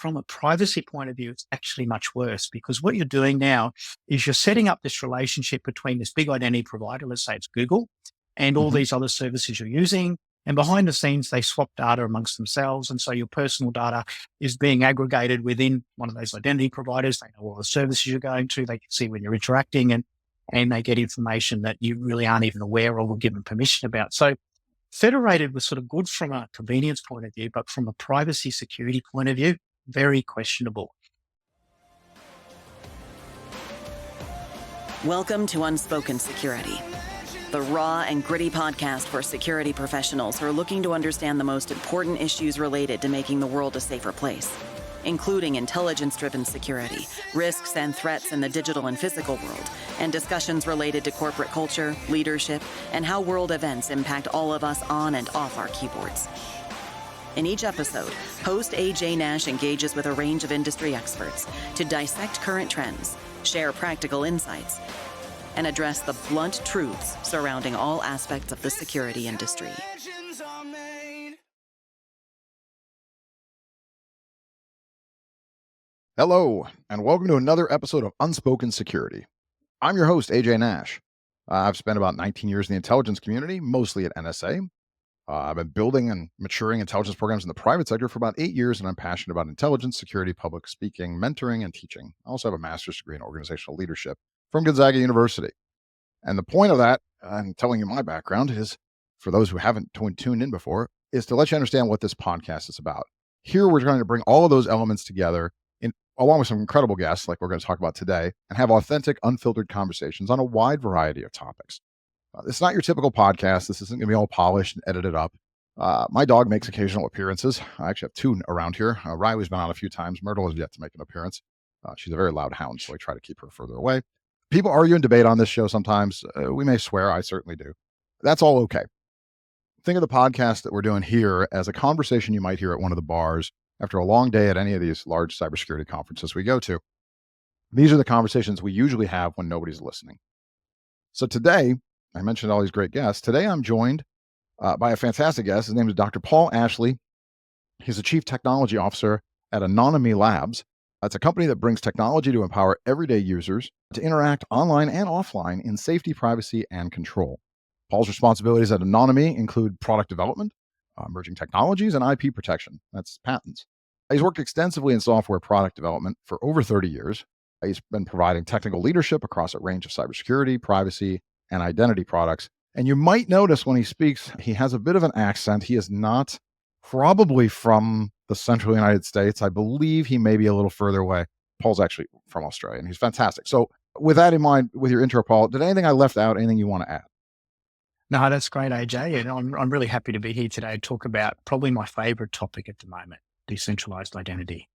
from a privacy point of view, it's actually much worse because what you're doing now is you're setting up this relationship between this big identity provider, let's say it's Google, and all Mhm. these other services you're using. And behind the scenes, they swap data amongst themselves. And so your personal data is being aggregated within one of those identity providers. They know all the services you're going to. They can see when you're interacting and they get information that you really aren't even aware of or given permission about. So federated was sort of good from a convenience point of view, but from a privacy security point of view, very questionable. Welcome to Unspoken Security, the raw and gritty podcast for security professionals who are looking to understand the most important issues related to making the world a safer place, including intelligence-driven security, risks and threats in the digital and physical world, and discussions related to corporate culture, leadership, and how world events impact all of us on and off our keyboards. In each episode, host AJ Nash engages with a range of industry experts to dissect current trends, share practical insights, and address the blunt truths surrounding all aspects of the security industry. Hello, and welcome to another episode of Unspoken Security. I'm your host, AJ Nash. I've spent about 19 years in the intelligence community, mostly at NSA. I've been building and maturing intelligence programs in the private sector for about 8 years, and I'm passionate about intelligence, security, public speaking, mentoring, and teaching. I also have a master's degree in organizational leadership from Gonzaga University. And the point of that, I'm telling you my background, is for those who haven't tuned in before, is to let you understand what this podcast is about. Here, we're trying to bring all of those elements together along with some incredible guests like we're going to talk about today, and have authentic, unfiltered conversations on a wide variety of topics. It's not your typical podcast. This isn't going to be all polished and edited up. My dog makes occasional appearances. I actually have two around here. Riley's been on a few times. Myrtle has yet to make an appearance. She's a very loud hound, so I try to keep her further away. People argue and debate on this show sometimes. We may swear. I certainly do. That's all okay. Think of the podcast that we're doing here as a conversation you might hear at one of the bars after a long day at any of these large cybersecurity conferences we go to. These are the conversations we usually have when nobody's listening. So today, I mentioned all these great guests. Today, I'm joined by a fantastic guest. His name is Dr. Paul Ashley. He's the Chief Technology Officer at Anonyome Labs. That's a company that brings technology to empower everyday users to interact online and offline in safety, privacy, and control. Paul's responsibilities at Anonyome include product development, emerging technologies, and IP protection. That's patents. He's worked extensively in software product development for over 30 years. He's been providing technical leadership across a range of cybersecurity, privacy, and identity products. And you might notice when he speaks, he has a bit of an accent. He is not probably from the central United States. I believe he may be a little further away. Paul's actually from Australia, and he's fantastic. So with that in mind, with your intro, Paul, did anything I left out, anything you want to add? No, that's great, AJ. And I'm really happy to be here today to talk about probably my favorite topic at the moment, decentralized identity.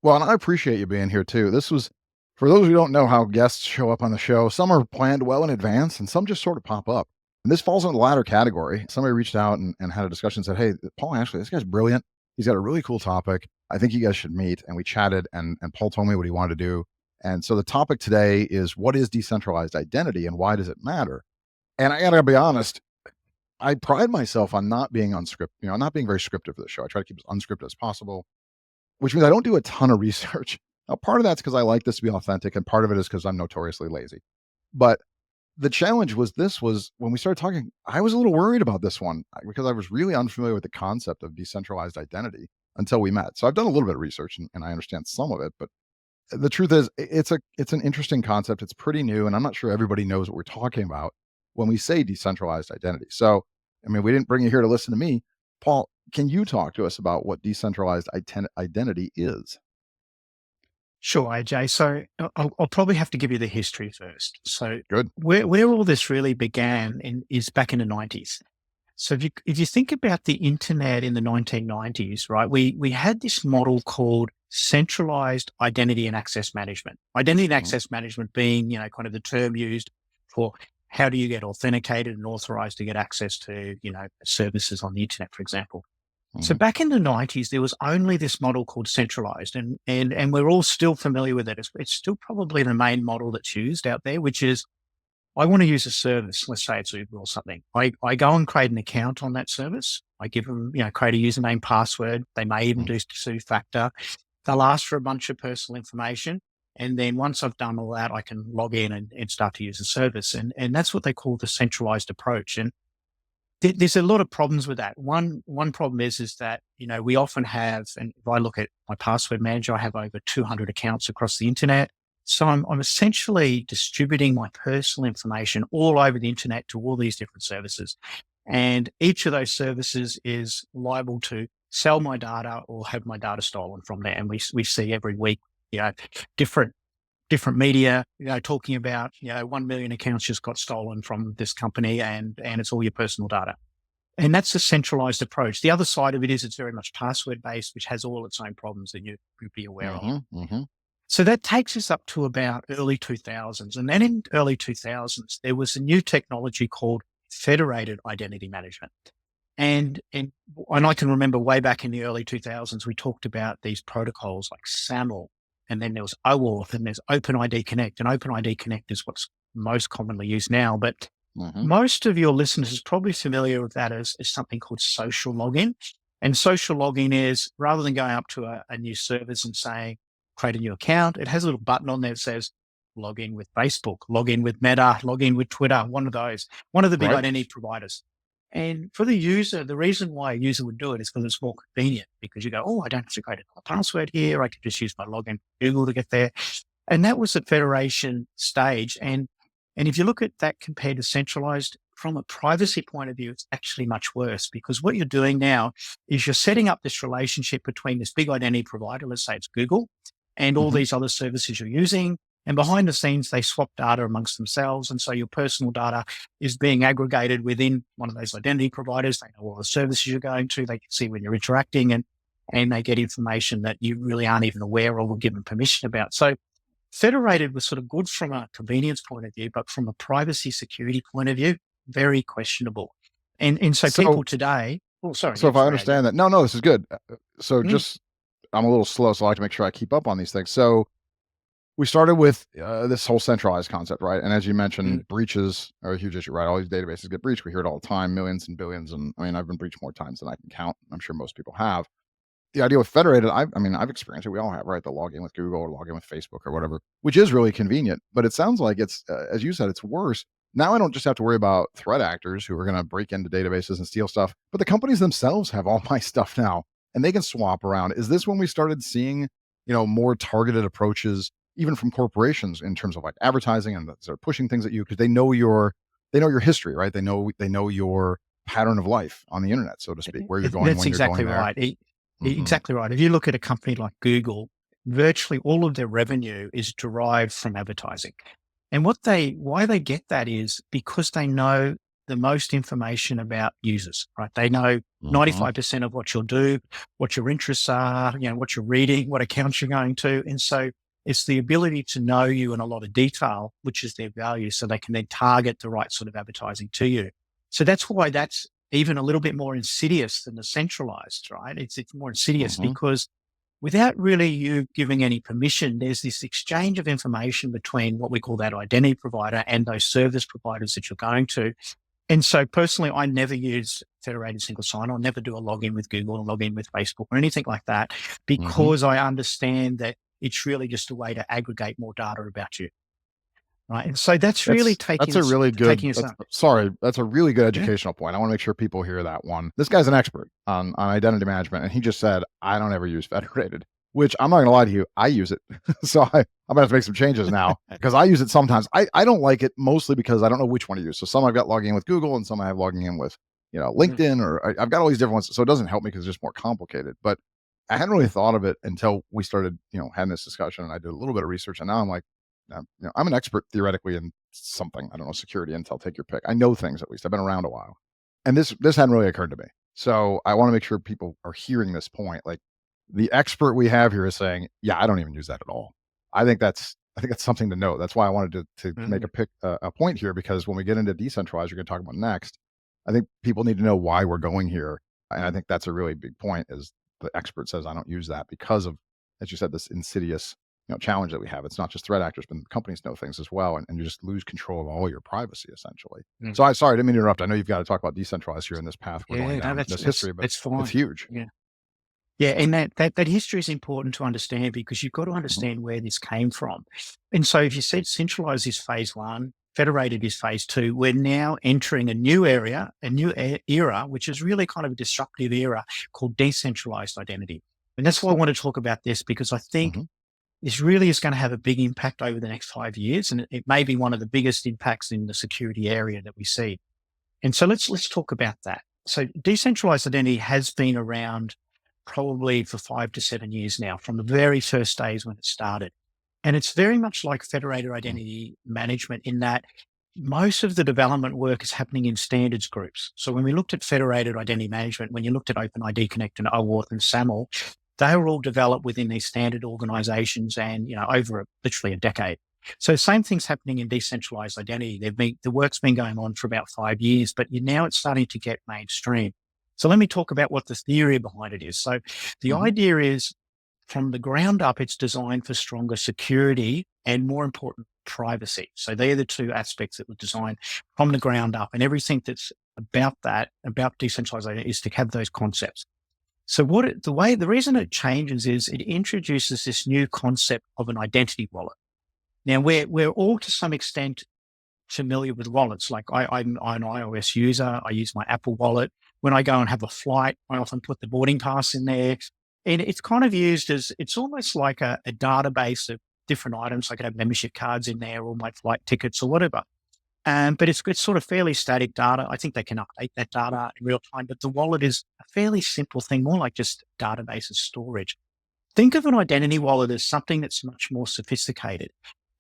Well, and I appreciate you being here too. This was, for those who don't know how guests show up on the show, some are planned well in advance and some just sort of pop up. And this falls in the latter category. Somebody reached out and had a discussion and said, hey, Paul Ashley, this guy's brilliant. He's got a really cool topic. I think you guys should meet. And we chatted and Paul told me what he wanted to do. And so the topic today is, what is decentralized identity and why does it matter? And I gotta be honest, I pride myself on not being unscripted, not being very scripted for the show. I try to keep it as unscripted as possible, which means I don't do a ton of research. Now, part of that's because I like this to be authentic, and part of it is because I'm notoriously lazy. But the challenge was when we started talking, I was a little worried about this one because I was really unfamiliar with the concept of decentralized identity until we met. So I've done a little bit of research and I understand some of it, but the truth is it's an interesting concept. It's pretty new, and I'm not sure everybody knows what we're talking about when we say decentralized identity. So, I mean, we didn't bring you here to listen to me. Paul, can you talk to us about what decentralized identity is? Sure, AJ. So I'll probably have to give you the history first. So Good. Where all this really began is back in the 90s. So if you think about the internet in the 1990s, right, we had this model called centralized identity and access management. Identity and access management being, kind of the term used for how do you get authenticated and authorized to get access to, services on the internet, for example. So back in the 90s, there was only this model called centralized, and we're all still familiar with it. It's still probably the main model that's used out there, which is, I want to use a service, let's say it's Uber or something. I go and create an account on that service. I give them, create a username, password. They may even do two-factor. They'll ask for a bunch of personal information. And then once I've done all that, I can log in and start to use the service. And that's what they call the centralized approach. And there's a lot of problems with that. One problem is that, we often have, and if I look at my password manager, I have over 200 accounts across the internet. So I'm essentially distributing my personal information all over the internet to all these different services. And each of those services is liable to sell my data or have my data stolen from there. And we see every week, different media, talking about, 1 million accounts just got stolen from this company and it's all your personal data. And that's a centralized approach. The other side of it is it's very much password based, which has all its own problems that you'd be aware of. So that takes us up to about early 2000s. And then in early 2000s, there was a new technology called federated identity management. And I can remember way back in the early 2000s, we talked about these protocols like SAML, and then there was OAuth, and there's OpenID Connect. And OpenID Connect is what's most commonly used now. But most of your listeners is probably familiar with that as something called social login. And social login is, rather than going up to a new service and saying, create a new account, it has a little button on there that says, log in with Facebook, log in with Meta, log in with Twitter, one of the big identity providers. And for the user, the reason why a user would do it is because it's more convenient, because you go, oh, I don't have to create a password here. I can just use my login Google to get there. And that was at federation stage. And if you look at that compared to centralized, from a privacy point of view, it's actually much worse, because what you're doing now is you're setting up this relationship between this big identity provider, let's say it's Google, and all these other services you're using. And behind the scenes, they swap data amongst themselves. And so your personal data is being aggregated within one of those identity providers. They know all the services you're going to. They can see when you're interacting, and they get information that you really aren't even aware of or given permission about. So federated was sort of good from a convenience point of view, but from a privacy security point of view, very questionable. And so people today, So if I understand that, no, this is good. So just, I'm a little slow, so I like to make sure I keep up on these things. So we started with this whole centralized concept, right? And as you mentioned, breaches are a huge issue, right? All these databases get breached. We hear it all the time, millions and billions. And I mean, I've been breached more times than I can count. I'm sure most people have. The idea with federated, I've experienced it. We all have, right? The log in with Google or log in with Facebook or whatever, which is really convenient. But it sounds like it's, as you said, it's worse. Now I don't just have to worry about threat actors who are going to break into databases and steal stuff, but the companies themselves have all my stuff now, and they can swap around. Is this when we started seeing, more targeted approaches, even from corporations, in terms of like advertising, and they're pushing things at you because they know your history, right? They know your pattern of life on the internet, so to speak, where you're going. That's exactly right. Exactly right. If you look at a company like Google, virtually all of their revenue is derived from advertising. And why they get that is because they know the most information about users, right? They know 95% of what you'll do, what your interests are, what you're reading, what accounts you're going to. And so it's the ability to know you in a lot of detail, which is their value. So they can then target the right sort of advertising to you. So that's why that's even a little bit more insidious than the centralized, right? It's more insidious because without really you giving any permission, there's this exchange of information between what we call that identity provider and those service providers that you're going to. And so personally, I never use federated single sign-on, never do a login with Google or login with Facebook or anything like that, because I understand that it's really just a way to aggregate more data about you. Right. And so that's really that's a really good educational point. I want to make sure people hear that one. This guy's an expert on identity management, and he just said, I don't ever use federated, which I'm not going to lie to you. I use it. So I'm going to have to make some changes now because I use it sometimes. I don't like it mostly because I don't know which one to use. So some I've got logging in with Google and some I have logging in with, LinkedIn, or I've got all these different ones. So it doesn't help me because it's just more complicated. But I hadn't really thought of it until we started, having this discussion, and I did a little bit of research, and now I'm like, I'm an expert theoretically in something. I don't know, security, intel, take your pick. I know things, at least. I've been around a while. And this hadn't really occurred to me. So I want to make sure people are hearing this point. Like, the expert we have here is saying, yeah, I don't even use that at all. I think that's something to note. That's why I wanted to make a point here, because when we get into decentralized, you're going to talk about next, I think people need to know why we're going here. And I think that's a really big point, is the expert says, I don't use that because of, as you said, this insidious challenge that we have. It's not just threat actors, but companies know things as well, and you just lose control of all your privacy, essentially. So sorry, I didn't mean to interrupt. I know you've got to talk about decentralized here in this path we're going down, this history, but it's huge. Yeah, and that history is important to understand because you've got to understand where this came from. And so if you said centralized is phase one, federated is phase two, we're now entering a new area, a new era, which is really kind of a disruptive era called decentralized identity. And that's why I want to talk about this because I think Mm-hmm. this really is going to have a big impact over the next 5 years. And it may be one of the biggest impacts in the security area that we see. And so let's talk about that. So decentralized identity has been around probably for 5 to 7 years now, from the very first days when it started. And it's very much like federated identity management in that most of the development work is happening in standards groups. So when we looked at federated identity management, when you looked at OpenID Connect and OAuth and SAML, they were all developed within these standard organizations and, over literally a decade. So same thing's happening in decentralized identity. The work's been going on for about 5 years, but now it's starting to get mainstream. So let me talk about what the theory behind it is. So the Mm-hmm. idea is from the ground up, it's designed for stronger security and more important, privacy. So they're the two aspects that were designed from the ground up, and everything that's about that, about decentralized identity, is to have those concepts. So the reason it changes is it introduces this new concept of an identity wallet. Now we're all to some extent familiar with wallets. Like I'm an iOS user. I use my Apple wallet. When I go and have a flight, I often put the boarding pass in there. And it's kind of used as, it's almost like a database of different items. I could have membership cards in there or my flight tickets or whatever. But it's sort of fairly static data. I think they can update that data in real time, but the wallet is a fairly simple thing, more like just database and storage. Think of an identity wallet as something that's much more sophisticated,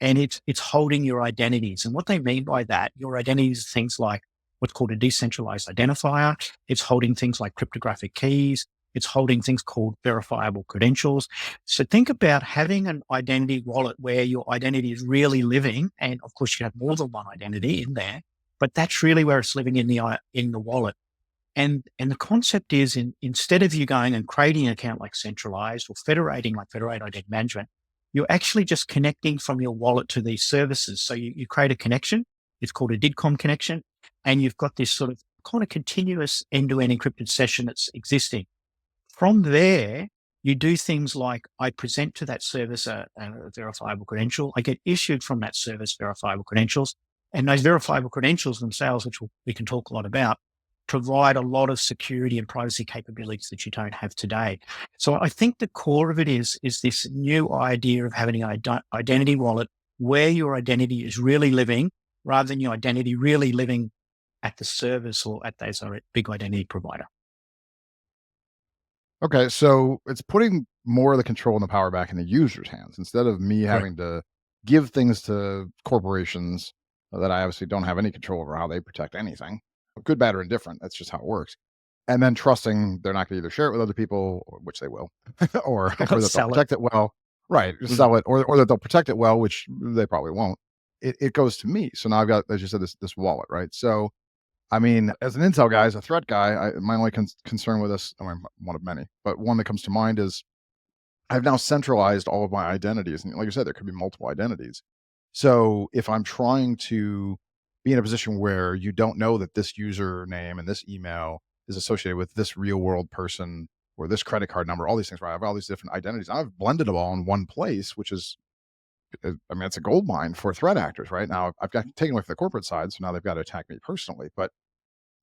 and it's holding your identities. And what they mean by that, your identities are things like what's called a decentralized identifier. It's holding things like cryptographic keys. It's holding things called verifiable credentials. So think about having an identity wallet where your identity is really living. And of course, you have more than one identity in there, but that's really where it's living in the wallet. And the concept is instead of you going and creating an account like centralized or federating like federated identity management, you're actually just connecting from your wallet to these services. So you create a connection. It's called a DIDCOM connection. And you've got this sort of kind of continuous end-to-end encrypted session that's existing. From there, you do things like I present to that service a verifiable credential. I get issued from that service verifiable credentials. And those verifiable credentials themselves, which we can talk a lot about, provide a lot of security and privacy capabilities that you don't have today. So I think the core of it is this new idea of having an identity wallet where your identity is really living rather than your identity really living at the service or at those big identity provider. Okay, so it's putting more of the control and the power back in the user's hands instead of me Correct. having to give things to corporations that I obviously don't have any control over how they protect anything, good, bad, or indifferent. That's just how it works. And then trusting they're not going to either share it with other people, which they will, or that they'll Sell it. protect it well, right? Sell it, or that they'll protect it well, which they probably won't. It goes to me. So now I've got, as you said, this wallet, right? So I mean, as an intel guy, as a threat guy, my only concern with this, I mean, one of many, but one that comes to mind is I've now centralized all of my identities. And like you said, there could be multiple identities. So if I'm trying to be in a position where you don't know that this username and this email is associated with this real world person or this credit card number, all these things, right? I have all these different identities. I've blended them all in one place, which is, I mean, it's a gold mine for threat actors, right? Now I've got taken away from the corporate side. So now they've got to attack me personally, but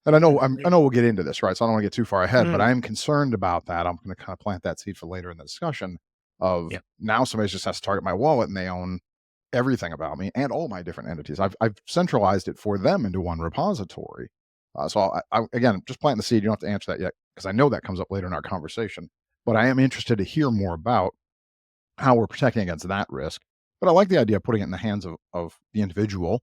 and I know we'll get into this, right? So I don't want to get too far ahead, but I am concerned about that. I'm going to kind of plant that seed for later in the discussion of Yeah. now somebody just has to target my wallet and they own everything about me and all my different entities. I've centralized it for them into one repository. So again, just planting the seed. You don't have to answer that yet because I know that comes up later in our conversation. But I am interested to hear more about how we're protecting against that risk. But I like the idea of putting it in the hands of the individual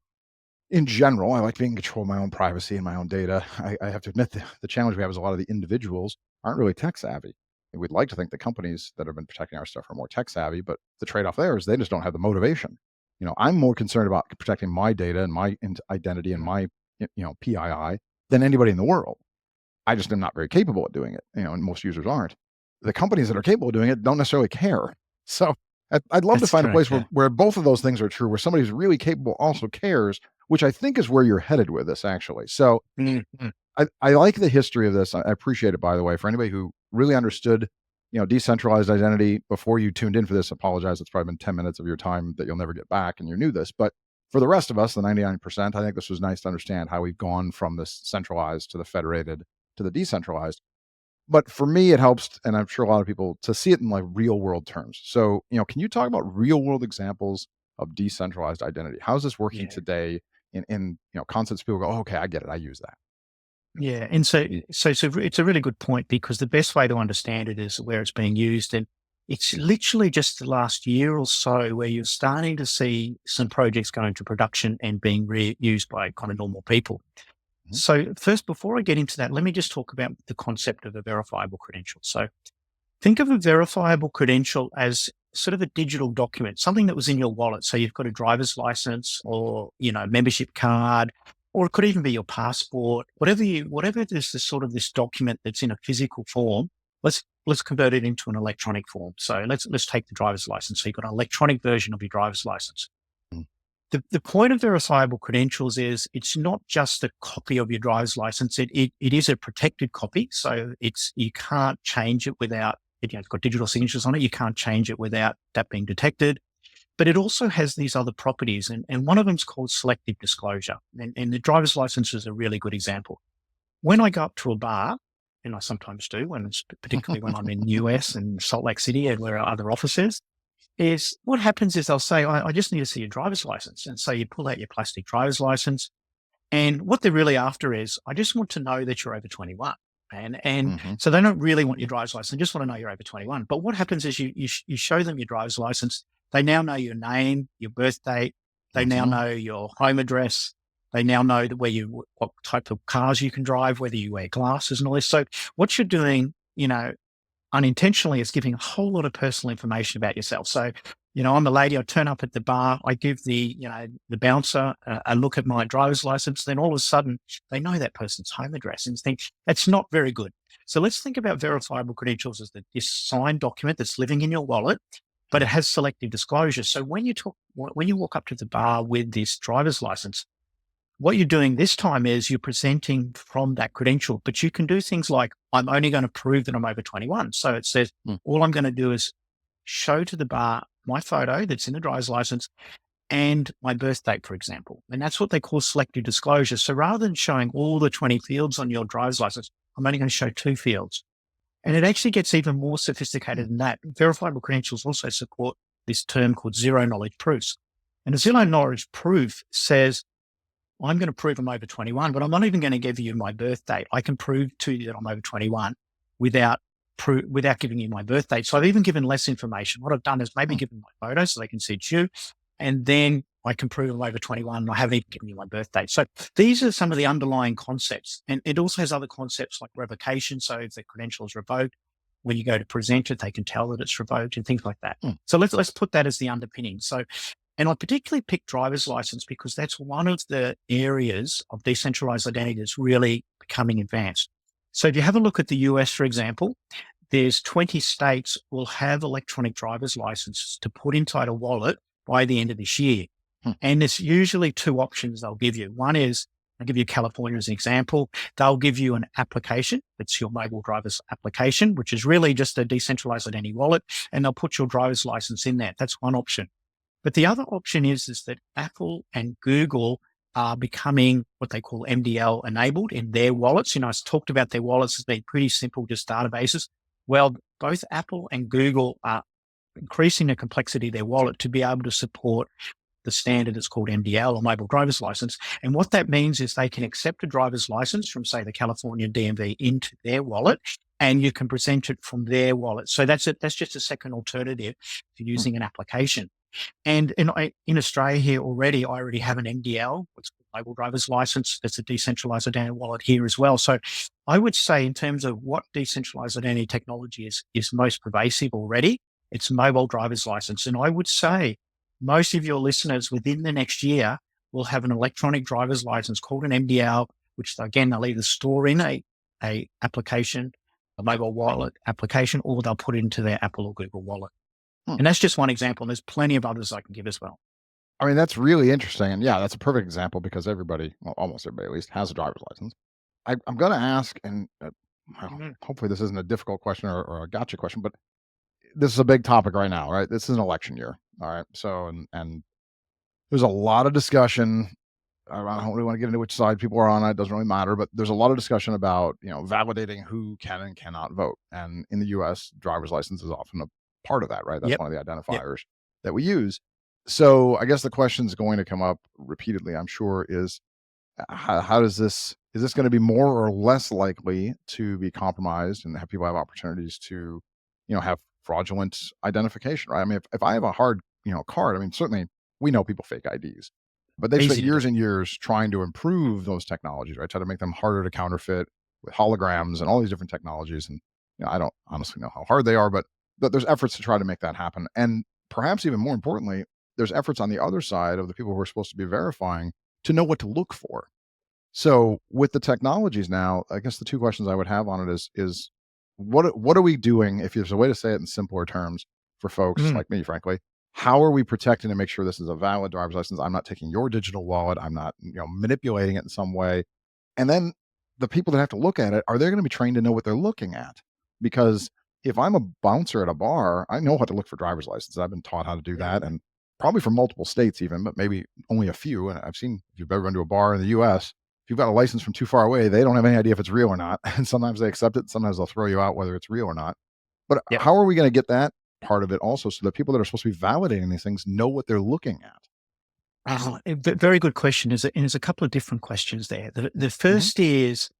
in general. I like being in control of my own privacy and my own data. I have to admit the challenge we have is a lot of the individuals aren't really tech savvy. And we'd like to think the companies that have been protecting our stuff are more tech savvy, but the trade-off there is they just don't have the motivation. I'm more concerned about protecting my data and my identity and my PII than anybody in the world. I just am not very capable at doing it, and most users aren't. The companies that are capable of doing it don't necessarily care. So I'd love to find a place where both of those things are true, where somebody who's really capable also cares, which I think is where you're headed with this, actually. So I like the history of this. I appreciate it, by the way, for anybody who really understood decentralized identity. Before you tuned in for this, apologize. It's probably been 10 minutes of your time that you'll never get back and you knew this. But for the rest of us, the 99%, I think this was nice to understand how we've gone from this centralized to the federated to the decentralized. But for me, it helps, and I'm sure a lot of people, to see it in like real world terms. So, can you talk about real world examples of decentralized identity? How's this working Yeah. today in concepts people go, oh, okay, I get it. I use that. Yeah, and so it's a really good point because the best way to understand it is where it's being used, and it's literally just the last year or so where you're starting to see some projects going into production and being used by kind of normal people. Mhm. So first, before I get into that, let me just talk about the concept of a verifiable credential. So think of a verifiable credential as sort of a digital document, something that was in your wallet. So you've got a driver's license or, membership card, or it could even be your passport, whatever it is, this sort of this document that's in a physical form. Let's convert it into an electronic form. So let's take the driver's license. So you've got an electronic version of your driver's license. Mm. The point of verifiable credentials is it's not just a copy of your driver's license. It is a protected copy. So you can't change it without it's got digital signatures on it. You can't change it without that being detected. But it also has these other properties, and one of them is called selective disclosure. And the driver's license is a really good example. When I go up to a bar, and I sometimes do, particularly when I'm in US and Salt Lake City and where our other office is what happens is they'll say, I just need to see your driver's license. And so you pull out your plastic driver's license. And what they're really after is, I just want to know that you're over 21. And Mhm. so they don't really want your driver's license. They just want to know you're over 21. But what happens is you show them your driver's license. They now know your name, your birth date. They now Mhm. know your home address. They now know what type of cars you can drive, whether you wear glasses and all this. So what you're doing, unintentionally is giving a whole lot of personal information about yourself. So, I'm a lady, I turn up at the bar, I give the bouncer a look at my driver's license, then all of a sudden they know that person's home address and think that's not very good. So let's think about verifiable credentials as this signed document that's living in your wallet, but it Mm. has selective disclosure. So when you walk up to the bar with this driver's license, what you're doing this time is you're presenting from that credential, but you can do things like, I'm only going to prove that I'm over 21. So it says, Mm. all I'm going to do is show to the bar my photo that's in the driver's license and my birth date, for example. And that's what they call selective disclosure. So rather than showing all the 20 fields on your driver's license, I'm only going to show 2 fields. And it actually gets even more sophisticated Mm. than that. Verifiable credentials also support this term called zero knowledge proofs. And a zero knowledge proof says, I'm going to prove I'm over 21, but I'm not even going to give you my birth date. I can prove to you that I'm over 21 without giving you my birth date. So I've even given less information. What I've done is maybe Mm. given my photo so they can see it's you, and then I can prove I'm over 21 and I haven't even given you my birth date. So these are some of the underlying concepts. And it also has other concepts like revocation. So if the credential is revoked, when you go to present it, they can tell that it's revoked and things like that. Mm. So let's put that as the underpinning. So, and I particularly picked driver's license because that's one of the areas of decentralized identity that's really becoming advanced. So if you have a look at the US, for example, there's 20 states will have electronic driver's licenses to put inside a wallet by the end of this year. Mm. And there's usually 2 options they'll give you. One is, I'll give you California as an example. They'll give you an application. It's your mobile driver's application, which is really just a decentralized identity wallet. And they'll put your driver's license in there. That's one option. But the other option is that Apple and Google are becoming what they call MDL enabled in their wallets. I talked about their wallets as being pretty simple, just databases. Well, both Apple and Google are increasing the complexity of their wallet to be able to support the standard that's called MDL or mobile driver's license. And what that means is they can accept a driver's license from, say, the California DMV into their wallet, and you can present it from their wallet. So that's it. That's just a second alternative to Mm. using an application. And in Australia here already, I already have an MDL, what's called mobile driver's license. That's a decentralized identity wallet here as well. So I would say in terms of what decentralized identity technology is most pervasive already, it's mobile driver's license. And I would say most of your listeners within the next year will have an electronic driver's license called an MDL, which again, they'll either store in a application, a mobile wallet application, or they'll put it into their Apple or Google wallet. Hmm. And that's just one example. And there's plenty of others I can give as well. I mean, that's really interesting. And yeah, that's a perfect example because everybody, well, almost everybody at least, has a driver's license. I'm going to ask, and well, Mhm. hopefully this isn't a difficult question or a gotcha question, but this is a big topic right now, right? This is an election year. All right. So, and there's a lot of discussion. I don't really want to get into which side people are on. It doesn't really matter, but there's a lot of discussion about, validating who can and cannot vote. And in the US, driver's license is often a part of that, right? That's Yep. one of the Yep. identifiers that we use. So I guess the question is going to come up repeatedly, I'm sure, is how does this is this going to be more or less likely to be compromised and have people have opportunities to have fraudulent identification, right? I mean, if I have a hard card, I mean, certainly we know people fake IDs, but they've spent Easy to do. years and years trying to improve those technologies, right? Try to make them harder to counterfeit with holograms and all these different technologies. And I don't honestly know how hard they are, but there's efforts to try to make that happen. And perhaps even more importantly, there's efforts on the other side of the people who are supposed to be verifying to know what to look for. So with the technologies now, I guess the two questions I would have on it is what are we doing, if there's a way to say it in simpler terms for folks Mm. like me, frankly, how are we protecting to make sure this is a valid driver's license? I'm not taking your digital wallet. I'm not, manipulating it in some way. And then the people that have to look at it, are they going to be trained to know what they're looking at? Because if I'm a bouncer at a bar, I know how to look for driver's licenses. I've been taught how to do that, and probably from multiple states even, but maybe only a few. And I've seen, if you've ever been to a bar in the US, if you've got a license from too far away, they don't have any idea if it's real or not. And sometimes they accept it. Sometimes they'll throw you out whether it's real or not. But Yep. how are we going to get that part of it also so that people that are supposed to be validating these things know what they're looking at? Very good question. There's a couple of different questions there. The Hmm. first is,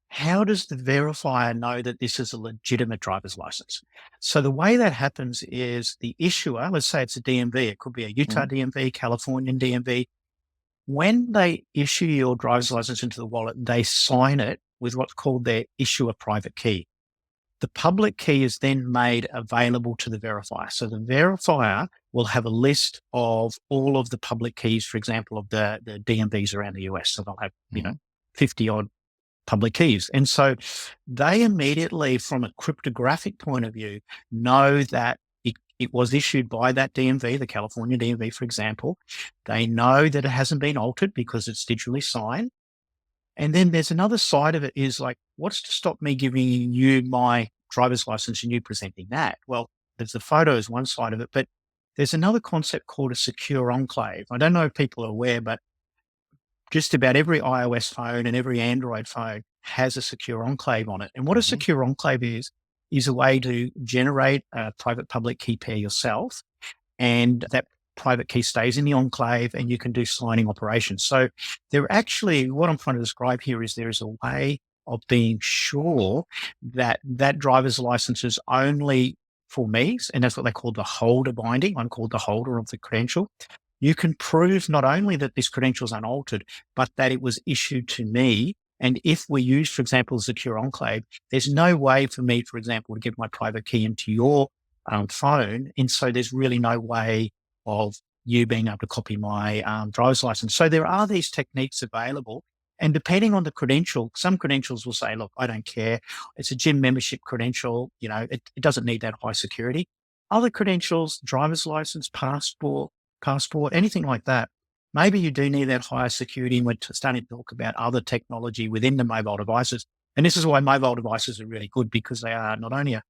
how does the verifier know that this is a legitimate driver's license? So the way that happens is the issuer, let's say it's a DMV, it could be a Utah Hmm. DMV, Californian DMV. When they issue your driver's license into the wallet, they sign it with what's called their issuer private key. The public key is then made available to the verifier. So the verifier will have a list of all of the public keys, for example, of the DMVs around the US. So they'll have, Hmm. 50 odd public keys. And so they immediately, from a cryptographic point of view, know that it was issued by that DMV, the California DMV, for example. They know that it hasn't been altered because it's digitally signed. And then there's another side of it is like, what's to stop me giving you my driver's license and you presenting that? Well, there's the photo is one side of it, but there's another concept called a secure enclave. I don't know if people are aware, but just about every iOS phone and every Android phone has a secure enclave on it. And what a Hmm. secure enclave is a way to generate a private public key pair yourself. And that private key stays in the enclave and you can do signing operations. So there actually, what I'm trying to describe here is there is a way of being sure that that driver's license is only for me. And that's what they call the holder binding. I'm called the holder of the credential. You can prove not only that this credential is unaltered, but that it was issued to me. And if we use, for example, a secure enclave, there's no way for me, for example, to give my private key into your phone. And so there's really no way of you being able to copy my driver's license. So there are these techniques available. And depending on the credential, some credentials will say, look, I don't care. It's a gym membership credential. It doesn't need that high security. Other credentials, driver's license, passport, anything like that. Maybe you do need that higher security. And we're starting to talk about other technology within the mobile devices. And this is why mobile devices are really good, because they are not only a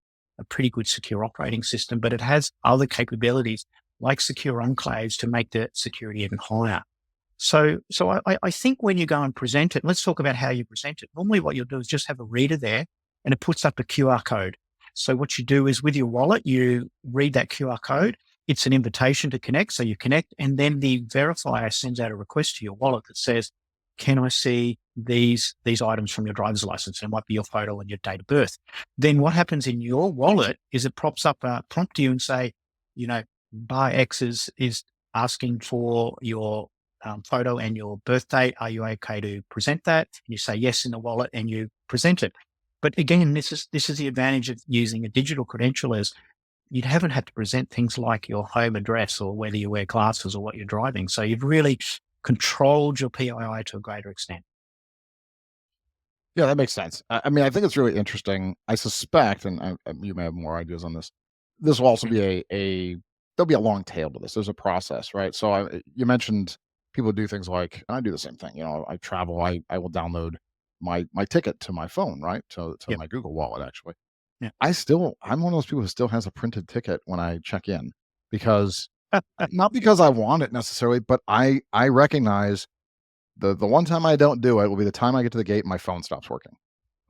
pretty good secure operating system, but it has other capabilities like secure enclaves to make the security even higher. So I think when you go and present it, let's talk about how you present it. Normally what you'll do is just have a reader there and it puts up a QR code. So what you do is with your wallet, you read that QR code. It's an invitation to connect. So you connect and then the verifier sends out a request to your wallet that says, can I see these items from your driver's license? And it might be your photo and your date of birth. Then what happens in your wallet is it props up a prompt to you and say, you know, bar X is asking for your photo and your birth date. Are you okay to present that? And you say yes in the wallet and you present it. But again, this is the advantage of using a digital credential is you haven't had to present things like your home address or whether you wear glasses or what you're driving. So you've really controlled your PII to a greater extent. Yeah, that makes sense. I mean, I think it's really interesting. I suspect, and you may have more ideas on this. This will also Mm. be a there'll be a long tail to this. There's a process, right? So you mentioned people do things like, and I do the same thing. I travel. I will download my ticket to my phone, right? To Yep. my Google Wallet, actually. Yeah. I'm one of those people who still has a printed ticket when I check in, because not because I want it necessarily, but I recognize the one time I don't do it will be the time I get to the gate and my phone stops working.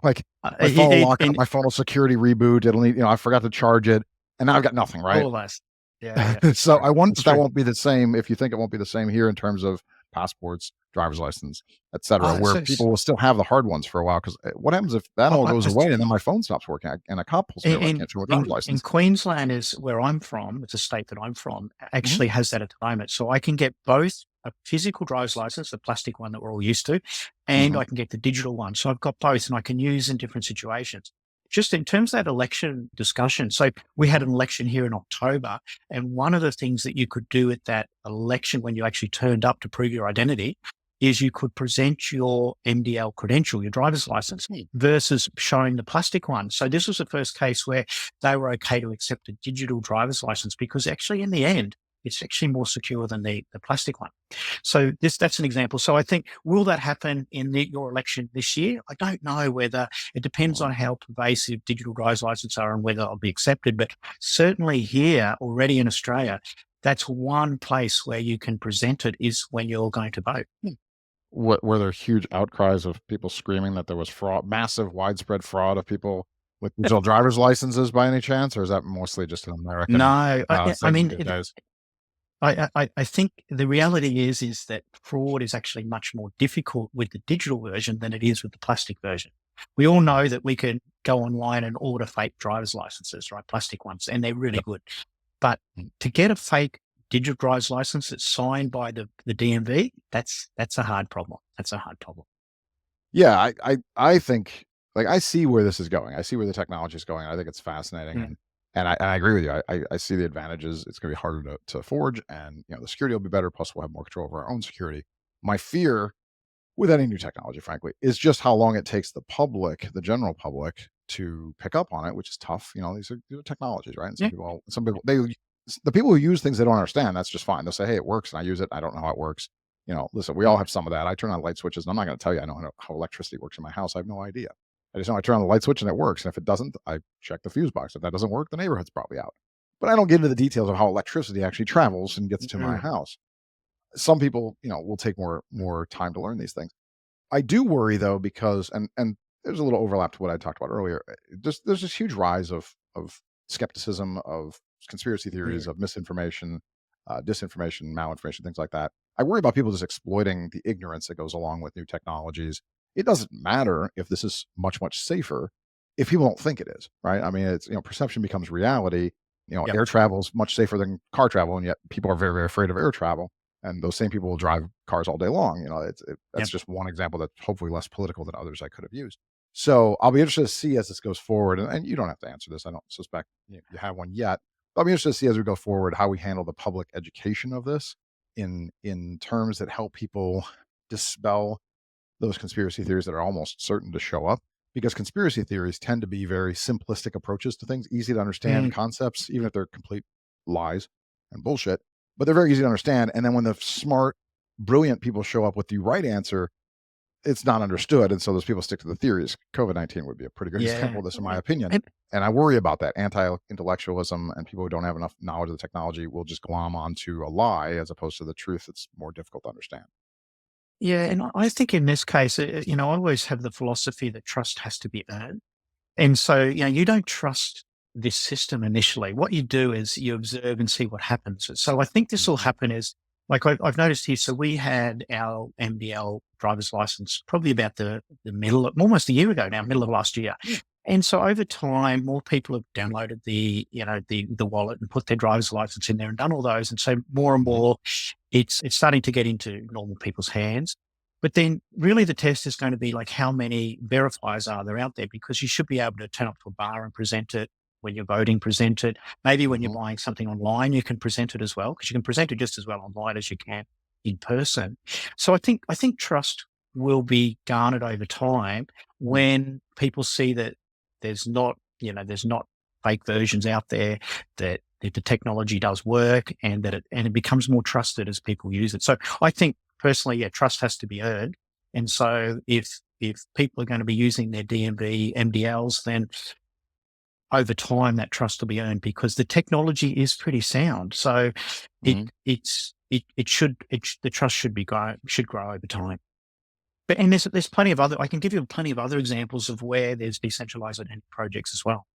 Like, my phone will lock up, And my phone will security reboot. It'll need, I forgot to charge it, and now I've got nothing, right? all us. Yeah. So True. I wonder That's if that true. won't be the same. If you think it won't be the same here in terms of passports, driver's license, etc., where So people will still have the hard ones for a while. Because what happens if that all goes I, away and then my phone stops working and a cop pulls me over? I can't show a driver's in license. Queensland is where I'm from. It's a state that I'm from. Mhm. Actually has that at the moment, so I can get both a physical driver's license, the plastic one that we're all used to, and Mhm. I can get the digital one. So I've got both, and I can use in different situations. Just in terms of that election discussion, so we had Mhm. an election here in October, and one of the things that you could do at that election when you actually turned up to prove your identity is you could present your MDL credential, your driver's license, versus showing the plastic one. So this was the first case where they were okay to accept a digital driver's license, because actually in the end, it's actually more secure than the plastic one. So that's an example. So I think, will that happen in your election this year? I don't know whether. It depends on how pervasive digital driver's licenses are and whether I'll be accepted. But certainly here already in Australia, that's one place where you can present it, is when you're going to vote. What were there huge outcries of people screaming that there was fraud, massive, widespread fraud of people with digital driver's licenses by any chance, or is that mostly just an American No, I thing mean, these days? I think the reality is that fraud is actually much more difficult with the digital version than it is with the plastic version. We all know that we can go online and order fake driver's licenses, right? Plastic ones, and they're really Yep. good. But to get a fake digital driver's license that's signed by the DMV, that's a hard problem. That's a hard problem. Yeah, I think, like, I see where this is going. I see where the technology is going. I think it's fascinating, Mm. and I agree with you. I see the advantages. It's going to be harder to forge, and the security will be better. Plus, we'll have more control over our own security. My fear with any new technology, frankly, is just how long it takes the public, the general public, to pick up on it, which is tough. These are technologies, right? And Yeah. some people, the people who use things they don't understand, that's just fine. They'll say, "Hey, it works," and I use it. I don't know how it works. Listen, we all have some of that. I turn on light switches, and I'm not going to tell you I know how electricity works in my house. I have no idea. I just know I turn on the light switch and it works. And if it doesn't, I check the fuse box. If that doesn't work, the neighborhood's probably out. But I don't get into the details of how electricity actually travels and gets to my Mm. house. Some people, will take more time to learn these things. I do worry though, because and there's a little overlap to what I talked about earlier. There's this huge rise of skepticism, of conspiracy theories, Mm. of misinformation, disinformation, malinformation, things like that. I worry about people just exploiting the ignorance that goes along with new technologies. It doesn't matter if this is much safer if people don't think it is, right? I mean, it's perception becomes reality. Yep. Air travel is much safer than car travel, and yet people are very, very afraid of air travel, and those same people will drive cars all day long. That's Yep. just one example that's hopefully less political than others I could have used. So I'll be interested to see as this goes forward, and you don't have to answer this. I don't suspect you have one yet. But I'll be interested to see as we go forward how we handle the public education of this in terms that help people dispel those conspiracy theories that are almost certain to show up. Because conspiracy theories tend to be very simplistic approaches to things, easy to understand Mm. concepts, even if they're complete lies and bullshit, but they're very easy to understand. And then when the smart, brilliant people show up with the right answer, it's not understood. And so those people stick to the theories. COVID-19 would be a pretty good example Yeah. of this, in my opinion. And, And I worry about that anti-intellectualism, and people who don't have enough knowledge of the technology will just glom onto a lie as opposed to the truth that's more difficult to understand. yeah, and I think in this case, I always have the philosophy that trust has to be earned. And so, you don't trust this system initially. What you do is you observe and see what happens. So I think this will Mhm. happen is, like I've noticed here. So we had our MBL driver's license probably about the middle, almost a year ago now, middle of last year. And so over time, more people have downloaded the wallet and put their driver's license in there and done all those. And so more and Mhm. more, it's starting to get into normal people's hands. But then really the test is going to be like, how many verifiers are there out there? Because you should be able to turn up to a bar and present it when you're voting, present it. Maybe when you're Mhm. buying something online, you can present it as well, because you can present it just as well online as you can in person. So I think trust will be garnered over time Mhm. when people see that there's not fake versions out there, that the technology does work, and that it becomes more trusted as people use it. So I think personally, yeah, trust has to be earned. And so if if people are going to be using their DMV MDLs, then over time that trust will be earned because the technology is pretty sound. So Mhm. the trust should grow over time. But and there's plenty of other. I can give you plenty of other examples of where there's decentralized identity projects as well.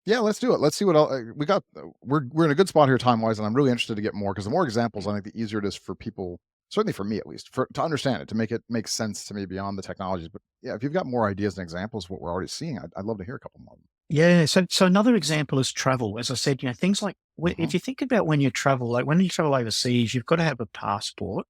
Yeah, let's do it. Let's see what else we got. We're in a good spot here time wise, and I'm really interested to get more because the more examples, I think the easier it is for people, certainly for me at least, to understand it, to make it make sense to me beyond the technologies. But yeah, if you've got more ideas and examples of what we're already seeing, I'd love to hear a couple more. Yeah. So another example is travel. As I said, things like Mm-hmm. if you think about when you travel, like when you travel overseas, you've got to have a passport.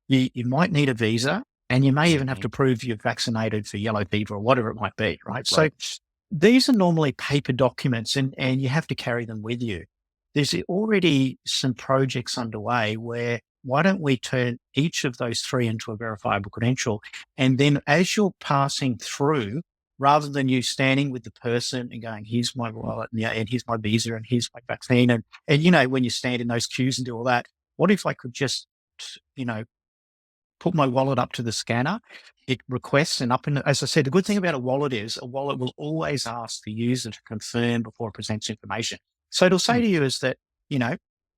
You might need a visa, and you may even have Mm-hmm. to prove you're vaccinated for yellow fever or whatever it might be, right? So Right. these are normally paper documents, and you have to carry them with you. There's already some projects underway where why don't we turn each of those three into a verifiable credential? And then as you're passing through, rather than you standing with the person and going, here's my wallet, and here's my visa, and here's my vaccine. And when you stand in those queues and do all that, what if I could just, you know, put my wallet up to the scanner, it requests and as I said, the good thing about a wallet is a wallet will always ask the user to confirm before it presents information. So it'll say Hmm. to you is that,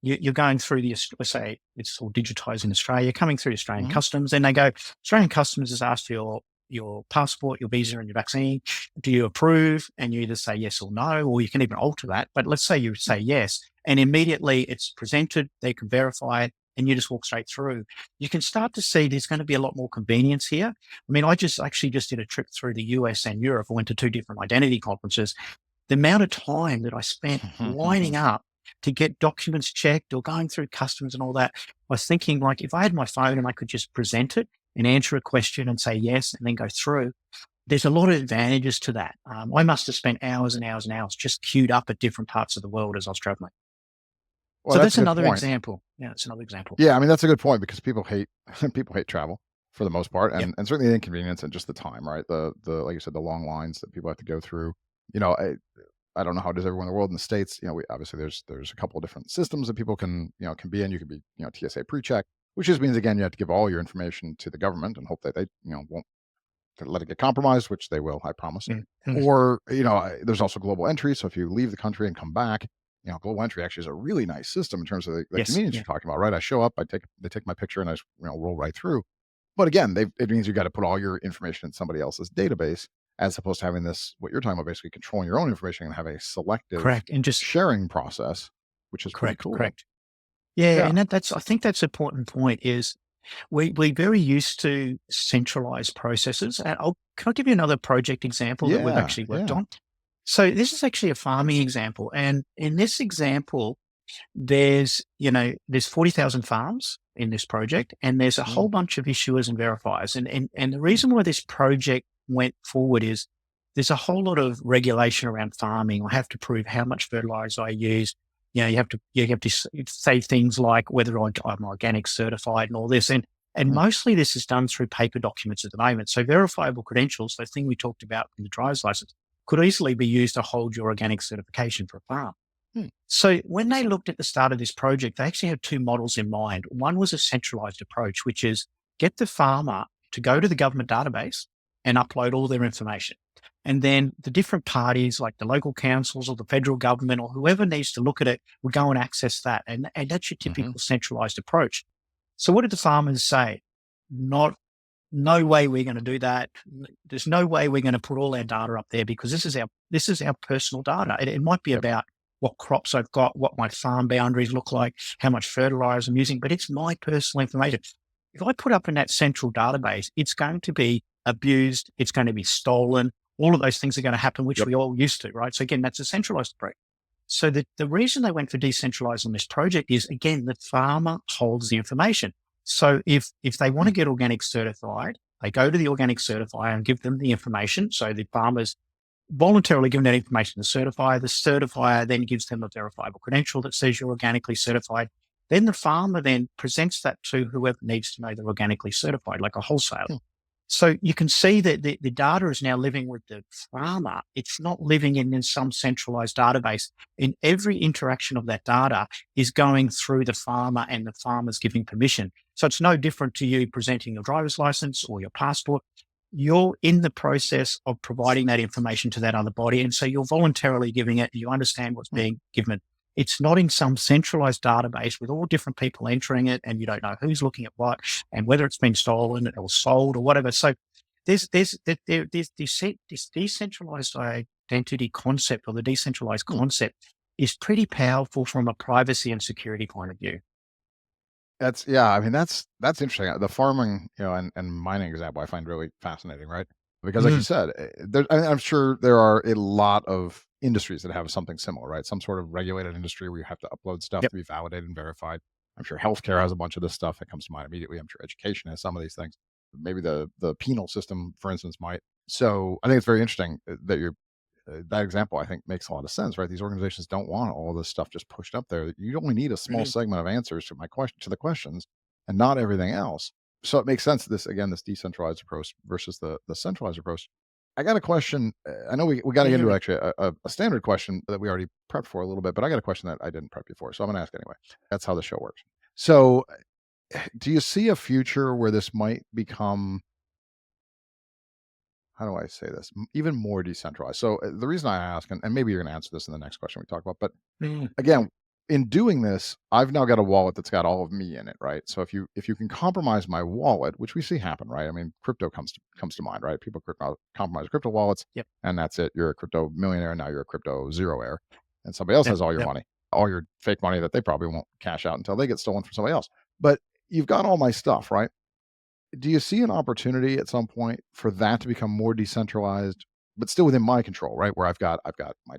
you're going through let's say it's all digitized in Australia, coming through Australian Mm-hmm. customs, and they go, Australian customs has asked for your passport, your visa, and your vaccine. Do you approve? And you either say yes or no, or you can even alter that. But let's say you say yes, and immediately it's presented, they can verify it, and you just walk straight through. You can start to see there's going to be a lot more convenience here. I mean, I just did a trip through the US and Europe. I went to two different identity conferences. The amount of time that I spent lining up to get documents checked or going through customs and all that, I was thinking, like, if I had my phone and I could just present it and answer a question and say yes and then go through, there's a lot of advantages to that. I must have spent hours and hours and hours just queued up at different parts of the world as I was traveling. Well, So that's that's a good another point. example. Yeah, it's another example. Yeah, I mean that's a good point because people hate people hate travel for the most part, Yeah. and certainly the inconvenience and just the time, right? The like you said, the long lines that people have to go through. You know, I don't know how it is everywhere in the world. In the States, we obviously there's a couple of different systems that people can be in. You can be TSA pre-check, which just means again you have to give all your information to the government and hope that they won't let it get compromised, which they will, I promise. Mm. Or there's also global entry. So if you leave the country and come back, global entry actually is a really nice system in terms of the Yes. convenience Yeah. you're talking about, right? I show up, they take my picture, and I just roll right through. But again, it means you got to put all your information in somebody else's database, as opposed to having this what you're talking about, basically controlling your own information and have a selective Correct. And just sharing process, which is pretty correct. cool. Correct. Yeah, Yeah, and I think that's an important point is we're very used to centralized processes. And can I give you another project example that we've yeah, actually worked yeah. on? So this is actually a farming example. And in this example, there's 40,000 farms in this project, and there's a whole Mm, bunch of issuers and verifiers. And the reason why this project went forward is there's a whole lot of regulation around farming. I have to prove how much fertilizer I use. You have to say things like whether I'm organic certified and all this. And mm, mostly this is done through paper documents at the moment. So verifiable credentials, the thing we talked about in the driver's license, could easily be used to hold your organic certification for a farm. mm, So when they looked at the start of this project, they actually had two models in mind. One was a centralized approach, which is get the farmer to go to the government database and upload all their information. And then the different parties like the local councils or the federal government or whoever needs to look at it would go and access that. And that's your mhm. typical centralized approach. So what did the farmers say? Not No way we're going to do that. There's no way we're going to put all our data up there because this is our personal data. It might be Yep. about what crops I've got, what my farm boundaries look like, how much fertilizer I'm using, but it's my personal information. If I put up in that central database, it's going to be abused. It's going to be stolen. All of those things are going to happen, which Yep. we all used to, right? So again, that's a centralized approach. So the reason they went for decentralized on this project is, again, the farmer holds the information. So if they want to Mm, get organic certified, they go to the organic certifier and give them the information. So the farmers voluntarily give that information to the certifier. The certifier then gives them a verifiable credential that says you're organically certified. Then the farmer then presents that to whoever needs to know they're organically certified, like a wholesaler. mm. So you can see that the data is now living with the farmer. It's not living in some centralized database. In every interaction of that data is going through the farmer and the farmer's giving permission. So it's no different to you presenting your driver's license or your passport. you're in the process of providing that information to that other body. And so you're voluntarily giving it. You understand what's being given. It's not in some centralized database with all different people entering it, and you don't know who's looking at what and whether it's been stolen or sold or whatever. So there's this decentralized identity concept, or the decentralized concept, is pretty powerful from a privacy and security point of view. That's yeah, I mean, that's interesting. The farming, and mining example I find really fascinating, right? Because like you said, I'm sure there are a lot of industries that have something similar, right? Some sort of regulated industry where you have to upload stuff Yep. to be validated and verified. I'm sure healthcare has a bunch of this stuff that comes to mind immediately. I'm sure education has some of these things. Maybe the penal system, for instance, might. So I think it's very interesting that that example, I think, makes a lot of sense, right? These organizations don't want all this stuff just pushed up there. You only need a small Mhm. segment of answers to the questions, and not everything else. So it makes sense. This decentralized approach versus the centralized approach. I got a question. I know we got to Yeah, get hit into me. actually a standard question that we already prepped for a little bit, but I got a question that I didn't prep you for, so I'm going to ask anyway. That's how the show works. So, do you see a future where this might become, how do I say this? Even more decentralized. So the reason I ask, and maybe you're going to answer this in the next question we talk about, but Mm. again, in doing this, I've now got a wallet that's got all of me in it, right? So if you can compromise my wallet, which we see happen, right? I mean, crypto comes to mind, right? People compromise crypto wallets, Yep. and that's it. You're a crypto millionaire, now you're a crypto zeroaire, and somebody else Yep. has all your Yep. money, all your fake money that they probably won't cash out until they get stolen from somebody else. But you've got all my stuff, right? Do you see an opportunity at some point for that to become more decentralized, but still within my control, right? Where I've got my,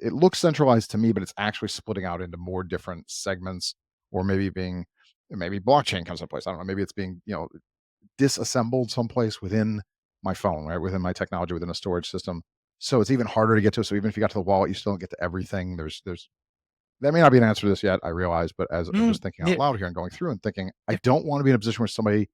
it looks centralized to me, but it's actually splitting out into more different segments, or maybe blockchain comes into place. I don't know. Maybe it's being, disassembled someplace within my phone, right? Within my technology, within a storage system. So it's even harder to get to. So even if you got to the wallet, you still don't get to everything. There's That may not be an answer to this yet, I realize, but as I'm just thinking out Yeah. loud here and going through and thinking, I Yep. don't want to be in a position where somebody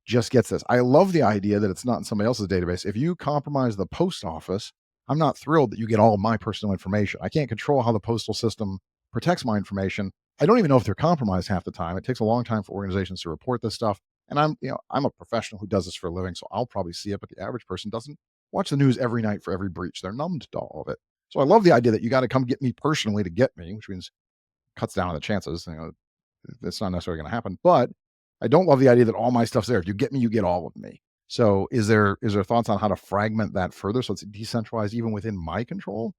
just gets this. I love the idea that it's not in somebody else's database. If you compromise the post office, I'm not thrilled that you get all of my personal information. I can't control how the postal system protects my information. I don't even know if they're compromised half the time. It takes a long time for organizations to report this stuff. And I'm a professional who does this for a living, so I'll probably see it, but the average person doesn't watch the news every night for every breach. They're numbed to all of it. So I love the idea that you got to come get me personally to get me, which means cuts down on the chances. It's not necessarily going to happen. But I don't love the idea that all my stuff's there. If you get me, you get all of me. So is there thoughts on how to fragment that further so it's decentralized even within my control?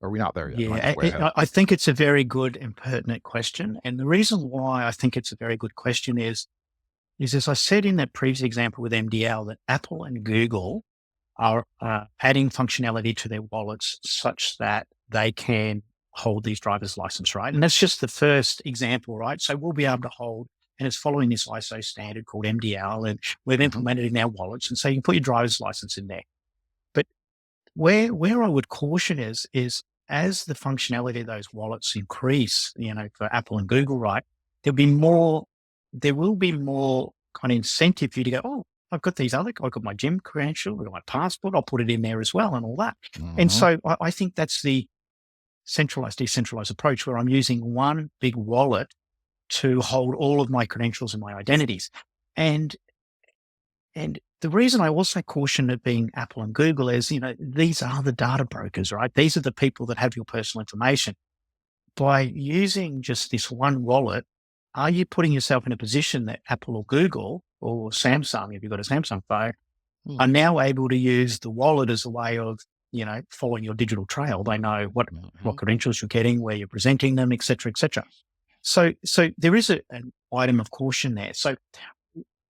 Are we not there yet? Am I Yeah, just way ahead? I think it's a very good and pertinent question. And the reason why I think it's a very good question is as I said in that previous example with MDL, that Apple and Google are adding functionality to their wallets such that they can hold these driver's license, right? And that's just the first example, right? So we'll be able to hold, and it's following this ISO standard called MDL, and we've Hmm. implemented it in our wallets. And so you can put your driver's license in there. But where I would caution is as the functionality of those wallets increase, for Apple and Google, right, there will be more kind of incentive for you to go, oh, I've got my gym credential, I've got my passport, I'll put it in there as well and all that. And Hmm. so I think that's the centralized, decentralized approach where I'm using one big wallet to hold all of my credentials and my identities. And and the reason I also caution it being Apple and Google is, these are the data brokers, right? These are the people that have your personal information. By using just this one wallet, are you putting yourself in a position that Apple or Google or Samsung, if you've got a Samsung phone, Hmm. are now able to use the wallet as a way of, following your digital trail? They know what Hmm. credentials you're getting, where you're presenting them, et cetera, et cetera. So there is an item of caution there. So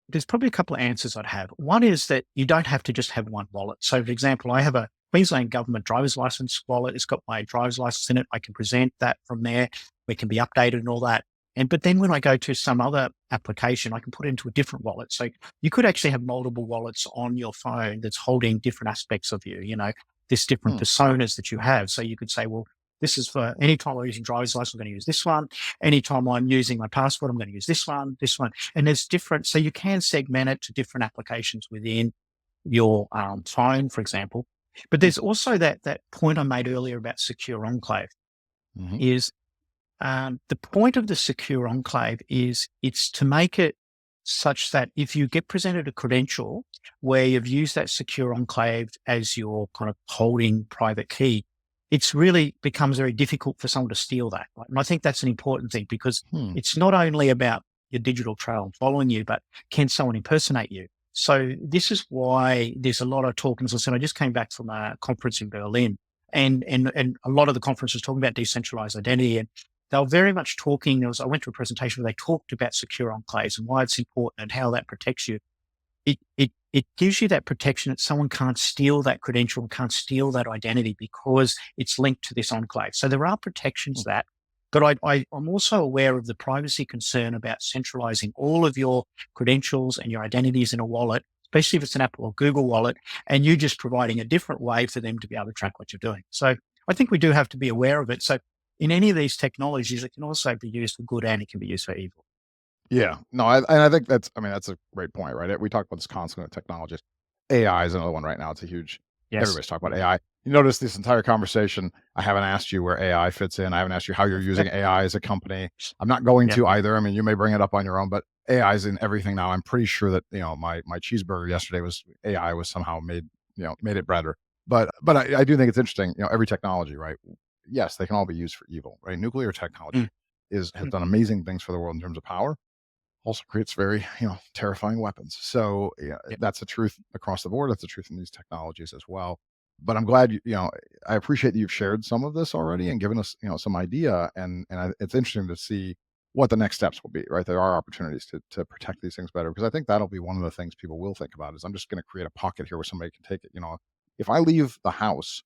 there's probably a couple of answers I'd have. One is that you don't have to just have one wallet. So, for example, I have a Queensland government driver's license wallet. It's got my driver's license in it. I can present that from there. We can be updated and all that. But then when I go to some other application, I can put it into a different wallet. So you could actually have multiple wallets on your phone that's holding different aspects of you, this different Hmm. personas that you have. So you could say, well, this is for anytime I'm using driver's license, I'm going to use this one. Anytime I'm using my passport, I'm going to use this one, this one. And there's different, so you can segment it to different applications within your phone, for example. But Hmm. there's also that point I made earlier about secure enclave Hmm. is the point of the secure enclave is it's to make it such that if you get presented a credential where you've used that secure enclave as your kind of holding private key, it's really becomes very difficult for someone to steal that. Right? And I think that's an important thing because it's not only about your digital trail following you, but can someone impersonate you? So this is why there's a lot of talk. And as I said, I just came back from a conference in Berlin, and a lot of the conference was talking about decentralized identity, and they were very much talking. I went to a presentation where they talked about secure enclaves and why it's important and how that protects you. It gives you that protection that someone can't steal that credential and can't steal that identity because it's linked to this enclave. So there are protections that, but I'm also aware of the privacy concern about centralizing all of your credentials and your identities in a wallet, especially if it's an Apple or Google wallet, and you just providing a different way for them to be able to track what you're doing. So I think we do have to be aware of it. So in any of these technologies, it can also be used for good and it can be used for evil. Yeah, no, I think that's a great point, right? We talk about this constantly with technologies. AI is another one right now. It's a huge. Yes. Everybody's talking about AI. You notice this entire conversation, I haven't asked you where AI fits in. I haven't asked you how you're using AI as a company. I'm not going to either. I mean, you may bring it up on your own, but AI is in everything now. I'm pretty sure that my cheeseburger yesterday was AI was somehow made it better. But I do think it's interesting. Every technology, right? Yes, they can all be used for evil, right? Nuclear technology has done amazing things for the world in terms of power. Also creates very terrifying weapons. So that's the truth across the board. That's the truth in these technologies as well. But I'm glad I appreciate that you've shared some of this already and given us some idea. And it's interesting to see what the next steps will be. Right, there are opportunities to protect these things better, because I think that'll be one of the things people will think about is I'm just going to create a pocket here where somebody can take it. If I leave the house,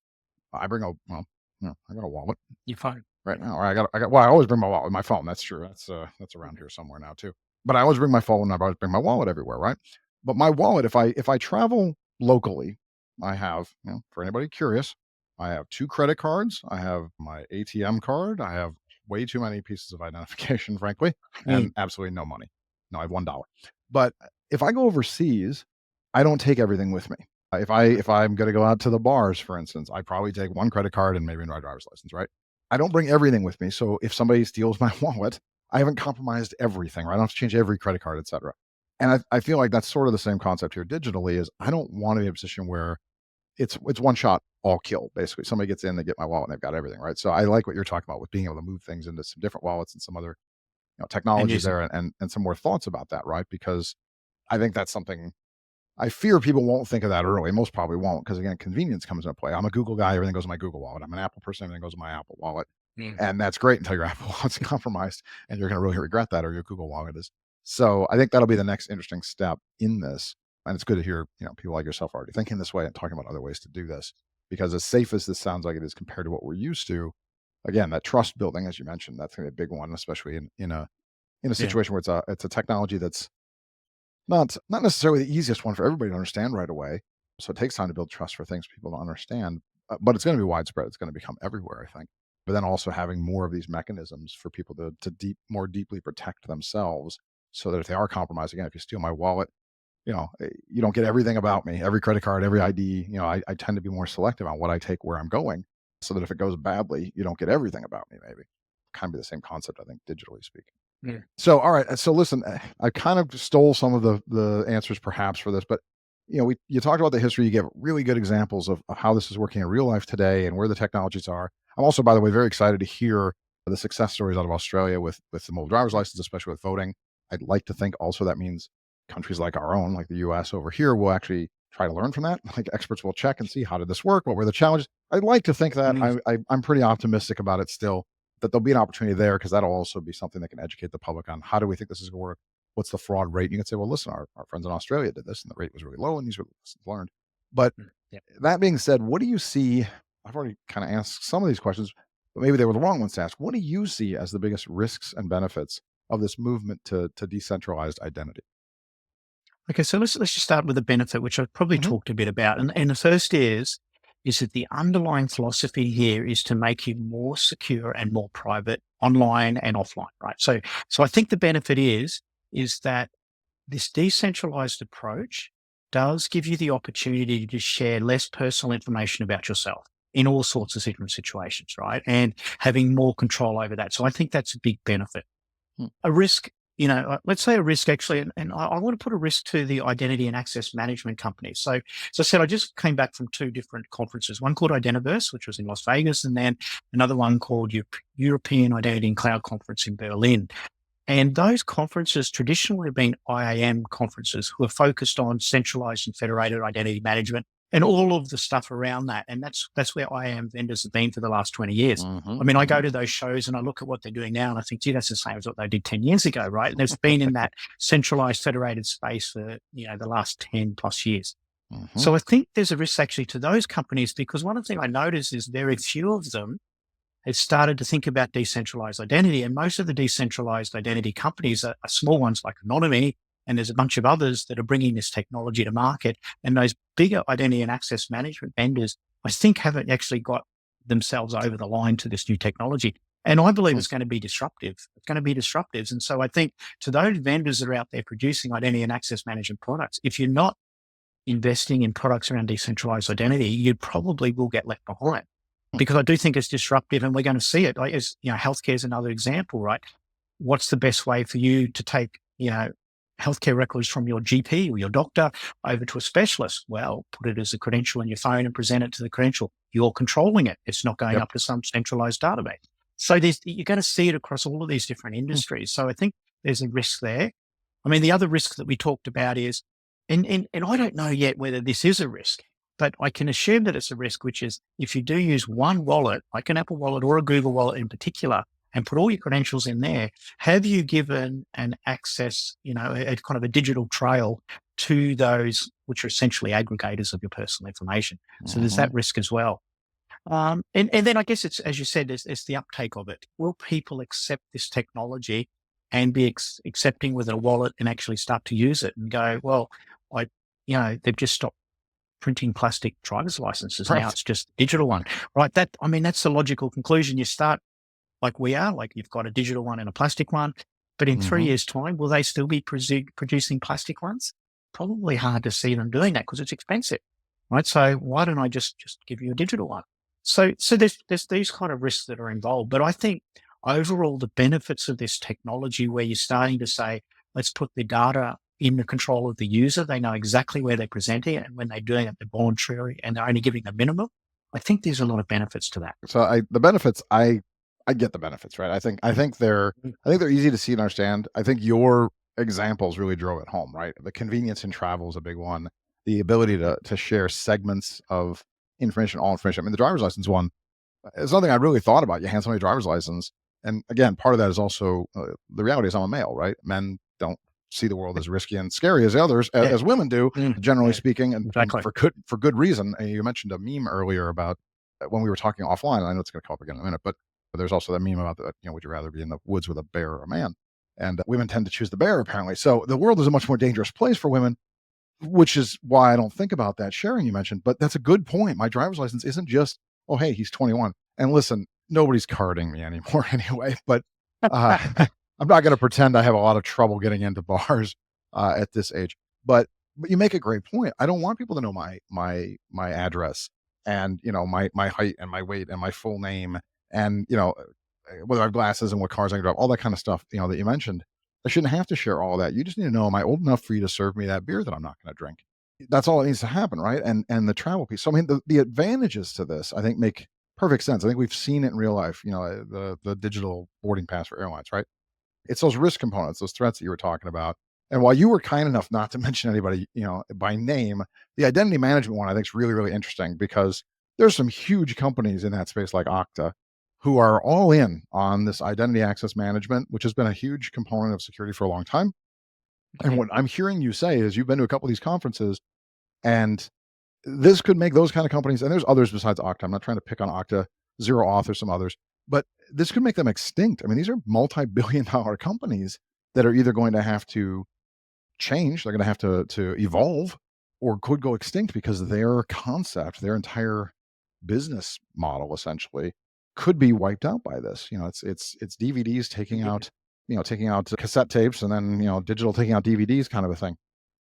I bring I got a wallet. You're fine. Right now, or I got. Well, I always bring my wallet with my phone. That's true. That's around here somewhere now too. But I always bring my phone. I always bring my wallet everywhere, right? But my wallet, if I travel locally, I have, for anybody curious, I have 2 credit cards. I have my ATM card. I have way too many pieces of identification, frankly, and absolutely no money. No, I have $1. But if I go overseas, I don't take everything with me. If I'm going to go out to the bars, for instance, I probably take 1 credit card and maybe my driver's license, right? I don't bring everything with me. So if somebody steals my wallet, I haven't compromised everything, right? I don't have to change every credit card, et cetera. And I feel like that's sort of the same concept here digitally is I don't want to be in a position where it's one shot, all kill, basically. Somebody gets in, they get my wallet and they've got everything, right? So I like what you're talking about with being able to move things into some different wallets and some other technologies there and some more thoughts about that, right? Because I think that's something I fear people won't think of that early. Most probably won't, because again, convenience comes into play. I'm a Google guy, everything goes in my Google wallet. I'm an Apple person, everything goes in my Apple wallet. And that's great until your Apple wallet's compromised and you're going to really regret that, or your Google wallet is. So I think that'll be the next interesting step in this. And it's good to hear, people like yourself already thinking this way and talking about other ways to do this, because as safe as this sounds like it is compared to what we're used to, again, that trust building, as you mentioned, that's going to be a big one, especially in a situation where it's a technology that's not necessarily the easiest one for everybody to understand right away. So it takes time to build trust for things people don't understand, but it's going to be widespread. It's going to become everywhere, I think. But then also having more of these mechanisms for people to more deeply protect themselves, so that if they are compromised, again, if you steal my wallet, you don't get everything about me, every credit card, every ID. I tend to be more selective on what I take, where I'm going, so that if it goes badly, you don't get everything about me. Maybe kind of be the same concept, I think, digitally speaking. Yeah. So, all right. So listen, I kind of stole some of the answers perhaps for this, but you talked about the history. You gave really good examples of how this is working in real life today and where the technologies are. I'm also, by the way, very excited to hear the success stories out of Australia with the mobile driver's license, especially with voting. I'd like to think also that means countries like our own, like the US over here, will actually try to learn from that. Like experts will check and see, how did this work? What were the challenges? I'd like to think that I'm pretty optimistic about it still, that there'll be an opportunity there, because that'll also be something that can educate the public on how do we think this is going to work? What's the fraud rate? You can say, well, listen, our friends in Australia did this and the rate was really low and these were lessons learned. But that being said, what do you see? I've already kind of asked some of these questions, but maybe they were the wrong ones to ask. What do you see as the biggest risks and benefits of this movement to decentralized identity? Okay, so let's just start with the benefit, which I've probably talked a bit about. And the first is that the underlying philosophy here is to make you more secure and more private online and offline, right? So I think the benefit is that this decentralized approach does give you the opportunity to share less personal information about yourself in all sorts of different situations, right? And having more control over that. So I think that's a big benefit. A risk let's say a risk actually, and I want to put a risk to the identity and access management companies. So, as I said, I just came back from two different conferences, one called Identiverse, which was in Las Vegas, and then another one called European Identity and Cloud Conference in Berlin. And those conferences traditionally have been IAM conferences who are focused on centralized and federated identity management and all of the stuff around that. And that's where IAM vendors have been for the last 20 years. I mean, I go to those shows and I look at what they're doing now and I think, gee, that's the same as what they did 10 years ago, right? And they've been in that centralized federated space for, the last 10 plus years. So I think there's a risk actually to those companies, because one of the things I notice is very few of them have started to think about decentralized identity. And most of the decentralized identity companies are small ones like Anonyome, and there's a bunch of others that are bringing this technology to market. And those bigger identity and access management vendors, I think, haven't actually got themselves over the line to this new technology. And I believe it's going to be disruptive. It's going to be disruptive. And so I think to those vendors that are out there producing identity and access management products, if you're not investing in products around decentralized identity, you probably will get left behind, because I do think it's disruptive and we're going to see it. Like, as healthcare is another example, right? What's the best way for you to take, healthcare records from your GP or your doctor over to a specialist? Well, put it as a credential in your phone and present it to the credential. You're controlling it. It's not going up to some centralized database. So you're going to see it across all of these different industries. So I think there's a risk there. I mean, the other risk that we talked about is, and I don't know yet whether this is a risk, but I can assume that it's a risk, which is if you do use one wallet, like an Apple wallet or a Google wallet in particular, and put all your credentials in there, have you given an access, a kind of a digital trail to those, which are essentially aggregators of your personal information? So there's that risk as well. And then I guess it's, as you said, it's the uptake of it. Will people accept this technology and be accepting with a wallet and actually start to use it and go, well, they've just stopped printing plastic driver's licenses. Right. Now it's just a digital one, right? That's the logical conclusion. You start like we are, like you've got a digital one and a plastic one, but in 3 years' time, will they still be producing plastic ones? Probably hard to see them doing that because it's expensive, right? So why don't I just give you a digital one? So there's these kind of risks that are involved, but I think overall the benefits of this technology, where you're starting to say, let's put the data in the control of the user. They know exactly where they're presenting it, and when they're doing it, they're voluntary and they're only giving the minimum. I think there's a lot of benefits to that. So I get the benefits, right? I think they're easy to see and understand. I think your examples really drove it home, right? The convenience in travel is a big one. The ability to share segments of information, all information. I mean, the driver's license one is something I really thought about. You hand somebody a driver's license, and again, part of that is also the reality is I'm a male, right? Men don't see the world as risky and scary as others, as women do, generally speaking, and for good reason. And you mentioned a meme earlier about when we were talking offline. I know it's going to come up again in a minute, but there's also that meme about would you rather be in the woods with a bear or a man? And women tend to choose the bear, apparently. So the world is a much more dangerous place for women, which is why I don't think about that sharing you mentioned. But that's a good point. My driver's license isn't just, oh, hey, he's 21. And listen, nobody's carding me anymore anyway. But I'm not going to pretend I have a lot of trouble getting into bars at this age. But you make a great point. I don't want people to know my address and my height and my weight and my full name and whether I have glasses and what cars I can drive, all that kind of stuff that you mentioned. I shouldn't have to share all that. You just need to know, am I old enough for you to serve me that beer that I'm not going to drink? That's all that needs to happen, right? And the travel piece. So I mean, the advantages to this, I think, make perfect sense. I think we've seen it in real life. The digital boarding pass for airlines, right? It's those risk components, those threats that you were talking about. And while you were kind enough not to mention anybody, by name, the identity management one I think is really, really interesting, because there's some huge companies in that space like Okta who are all in on this identity access management, which has been a huge component of security for a long time. And what I'm hearing you say is you've been to a couple of these conferences, and this could make those kind of companies, and there's others besides Okta. I'm not trying to pick on Okta, Zero Auth, or some others, but this could make them extinct. I mean, these are multi-billion-dollar companies that are either going to have to change, they're going to have to evolve, or could go extinct because their concept, their entire business model, essentially, could be wiped out by this. It's DVDs taking out cassette tapes, and then digital taking out DVDs, kind of a thing.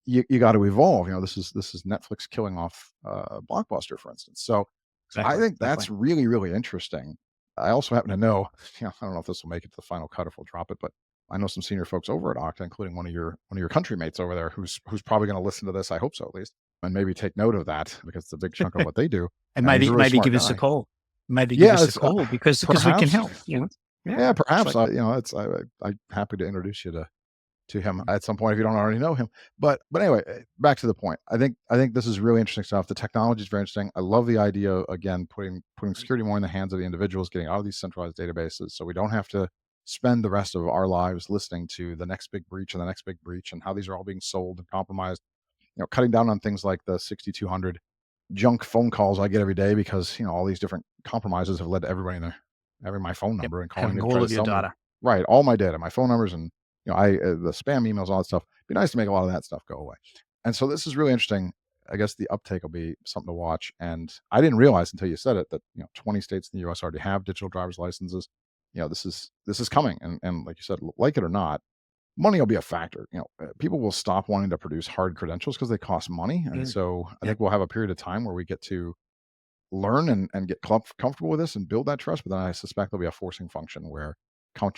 You got to evolve. This is Netflix killing off Blockbuster, for instance. So I think that's really, really interesting. I also happen to know, I don't know if this will make it to the final cut, if we'll drop it, but I know some senior folks over at Okta, including one of your country mates over there, who's probably going to listen to this. I hope so, at least, and maybe take note of that because it's a big chunk of what they do. And And he's a really maybe smart give us a guy. call. Maybe give Yeah, us a it's call because we can perhaps. help. You know? Yeah, It's perhaps. like, It's I'm happy to introduce you to him at some point if you don't already know him. But anyway, back to the point. I think this is really interesting stuff. The technology is very interesting. I love the idea, again, putting security more in the hands of the individuals, getting out of these centralized databases, so we don't have to spend the rest of our lives listening to the next big breach and the next big breach and how these are all being sold and compromised. Cutting down on things like the 6,200 junk phone calls I get every day because all these different compromises have led to everybody in there having my phone yep, number and calling me having to try all to of your sell me. data. Right, all my data, my phone numbers, and I the spam emails, all that stuff. Be nice to make a lot of that stuff go away. And so this is really interesting. I guess the uptake will be something to watch. And I didn't realize until you said it that 20 states in the U.S. already have digital driver's licenses. This is coming, and like you said, like it or not, money will be a factor. People will stop wanting to produce hard credentials because they cost money, and so I Yep. think we'll have a period of time where we get to learn and get comfortable with this and build that trust. But then I suspect there'll be a forcing function where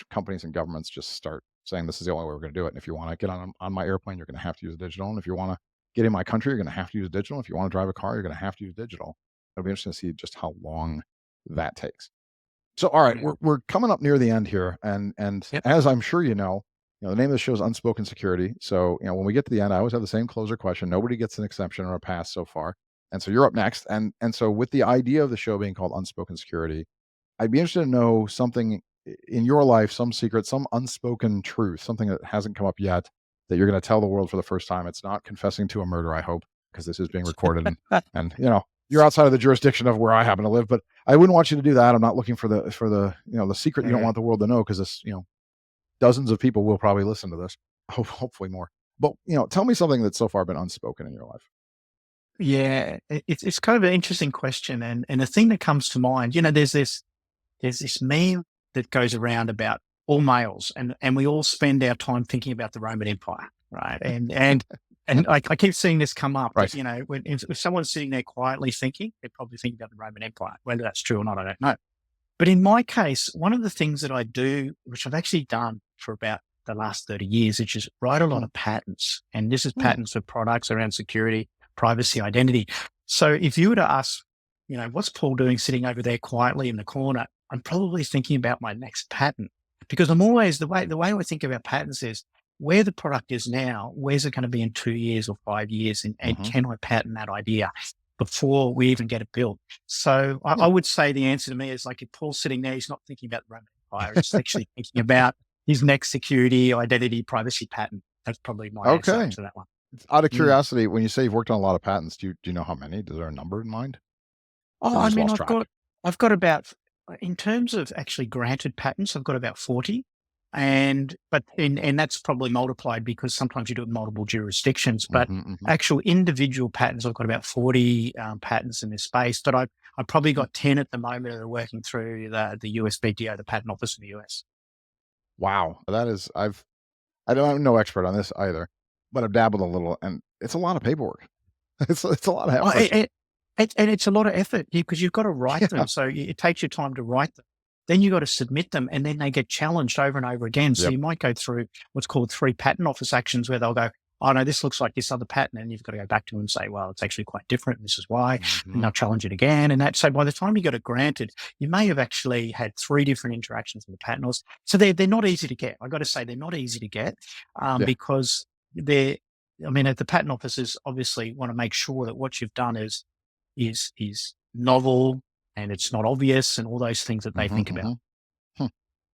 companies and governments just start saying this is the only way we're going to do it. And if you want to get on my airplane, you're going to have to use digital. And if you want to get in my country, you're going to have to use digital. If you want to drive a car, you're going to have to use digital. It'll be interesting to see just how long that takes. So, all right, we're coming up near the end here, and Yep. as I'm sure the name of the show is Unspoken Security. So, when we get to the end, I always have the same closer question. Nobody gets an exception or a pass so far, and so you're up next. And so, with the idea of the show being called Unspoken Security, I'd be interested to know something in your life, some secret, some unspoken truth, something that hasn't come up yet that you're going to tell the world for the first time. It's not confessing to a murder, I hope, because this is being recorded, and you're outside of the jurisdiction of where I happen to live, but I wouldn't want you to do that. I'm not looking for the the secret you don't want the world to know, because this dozens of people will probably listen to this, hopefully more. But tell me something that's so far been unspoken in your life. Yeah, it's kind of an interesting question, and the thing that comes to mind, there's this meme that goes around about all males, and we all spend our time thinking about the Roman Empire, right? And I keep seeing this come up. Right. That, if someone's sitting there quietly thinking, they're probably thinking about the Roman Empire. Whether that's true or not, I don't know. But in my case, one of the things that I do, which I've actually done for about the last 30 years, which is write a lot of patents. And this is patents for products around security, privacy, identity. So if you were to ask, what's Paul doing sitting over there quietly in the corner? I'm probably thinking about my next patent, because I'm always the way I think about patents is where the product is now, where's it going to be in 2 years or 5 years? And can I patent that idea before we even get it built? So I would say the answer to me is, like, if Paul's sitting there, he's not thinking about the Roman Empire. He's actually thinking about his next security, identity, privacy patent. That's probably my answer to that one. Out of curiosity, when you say you've worked on a lot of patents, do you know how many? Is there a number in mind? Oh, I mean, I've got about, in terms of actually granted patents, I've got about 40. And that's probably multiplied because sometimes you do it in multiple jurisdictions, but actual individual patents, I've got about 40 patents in this space, but I've probably got 10 at the moment that are working through the USPTO, the patent office in the US. Wow. That is, I'm no expert on this either, but I've dabbled a little, and it's a lot of paperwork. It's a lot of effort. And it's a lot of effort because you've got to write them. So it takes your time to write them. Then you've got to submit them, and then they get challenged over and over again. So you might go through what's called 3 patent office actions, where they'll go, oh, no, this looks like this other patent. And you've got to go back to them and say, well, it's actually quite different. And this is why. And they'll challenge it again. And that. So by the time you got it granted, you may have actually had 3 different interactions with the patent office. So they're not easy to get. I got to say, they're not easy to get because the patent offices obviously want to make sure that what you've done is novel and it's not obvious and all those things that they think about.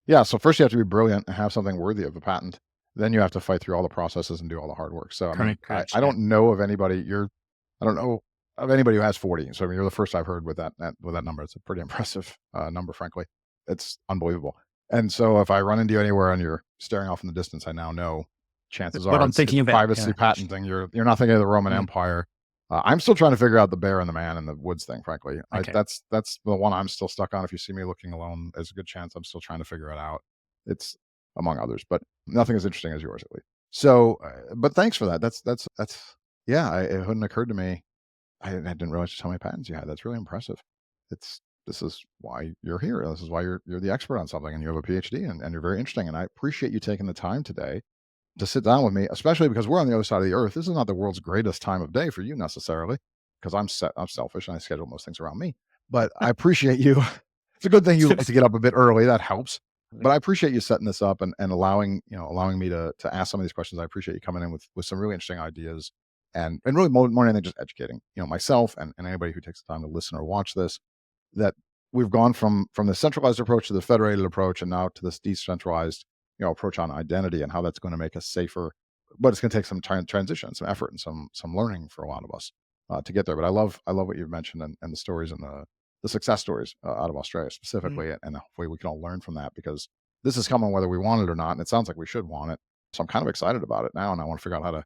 Yeah. So first you have to be brilliant and have something worthy of a patent. Then you have to fight through all the processes and do all the hard work. So I don't know of anybody who has 40. So you're the first I've heard with that number. It's a pretty impressive number, frankly. It's unbelievable. And so if I run into you anywhere and you're staring off in the distance, I now know chances are I'm thinking about privacy patenting. You're not thinking of the Roman Empire. I'm still trying to figure out the bear and the man and the woods thing, frankly. That's the one I'm still stuck on. If you see me looking alone, there's a good chance I'm still trying to figure it out. It's among others, but nothing as interesting as yours, at least. So, but thanks for that. It hadn't occurred to me. I didn't realize just how many patents you had. That's really impressive. It's this is why you're here. This is why you're the expert on something, and you have a PhD, and you're very interesting. And I appreciate you taking the time today to sit down with me, especially because we're on the other side of the earth. This is not the world's greatest time of day for you necessarily, because I'm selfish and I schedule most things around me. But I appreciate you. It's a good thing you like to get up a bit early. That helps. But I appreciate you setting this up and allowing me to ask some of these questions. I appreciate you coming in with some really interesting ideas and really more than anything, just educating myself and anybody who takes the time to listen or watch this, that we've gone from the centralized approach to the federated approach, and now to this decentralized approach on identity, and how that's going to make us safer. But it's going to take some time, transition, some effort, and some learning for a lot of us to get there. But I love what you've mentioned, and the stories and the success stories out of Australia specifically, and hopefully we can all learn from that, because this is coming whether we want it or not, and it sounds like we should want it. So I'm kind of excited about it now, and I want to figure out how to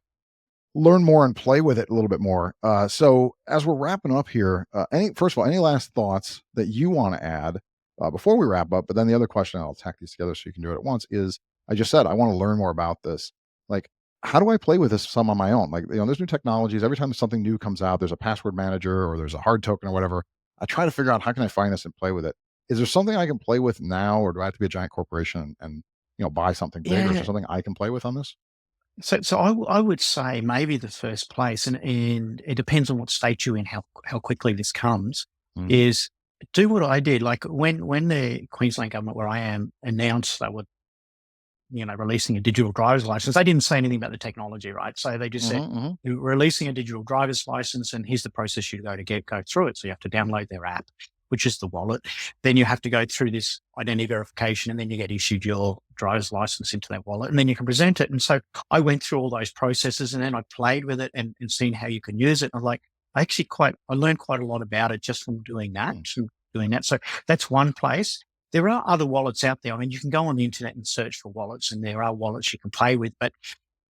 learn more and play with it a little bit more. So as we're wrapping up here, first of all, any last thoughts that you want to add before we wrap up? But then the other question, I'll tack these together so you can do it at once, is I just said I want to learn more about this. Like, how do I play with this some on my own? Like, there's new technologies. Every time something new comes out, there's a password manager or there's a hard token or whatever. I try to figure out how can I find this and play with it. Is there something I can play with now, or do I have to be a giant corporation and buy something big, or is there something I can play with on this? So I would say maybe the first place, and it depends on what state you're in, how quickly this comes, Mm. is do what I did. Like when the Queensland government, where I am, announced they were releasing a digital driver's license, they didn't say anything about the technology, right? So they just said, Mm-hmm. "We're releasing a digital driver's license, and here's the process you go through it." So you have to download their app, which is the wallet. Then you have to go through this identity verification, and then you get issued your driver's license into that wallet, and then you can present it. And so I went through all those processes, and then I played with it and seen how you can use it. And I'm like, I learned quite a lot about it just from doing that. So that's one place. There are other wallets out there. I mean, you can go on the internet and search for wallets, and there are wallets you can play with, but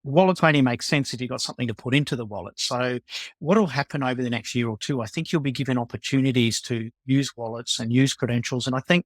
wallets only make sense if you've got something to put into the wallet. So what will happen over the next year or two, I think you'll be given opportunities to use wallets and use credentials. And I think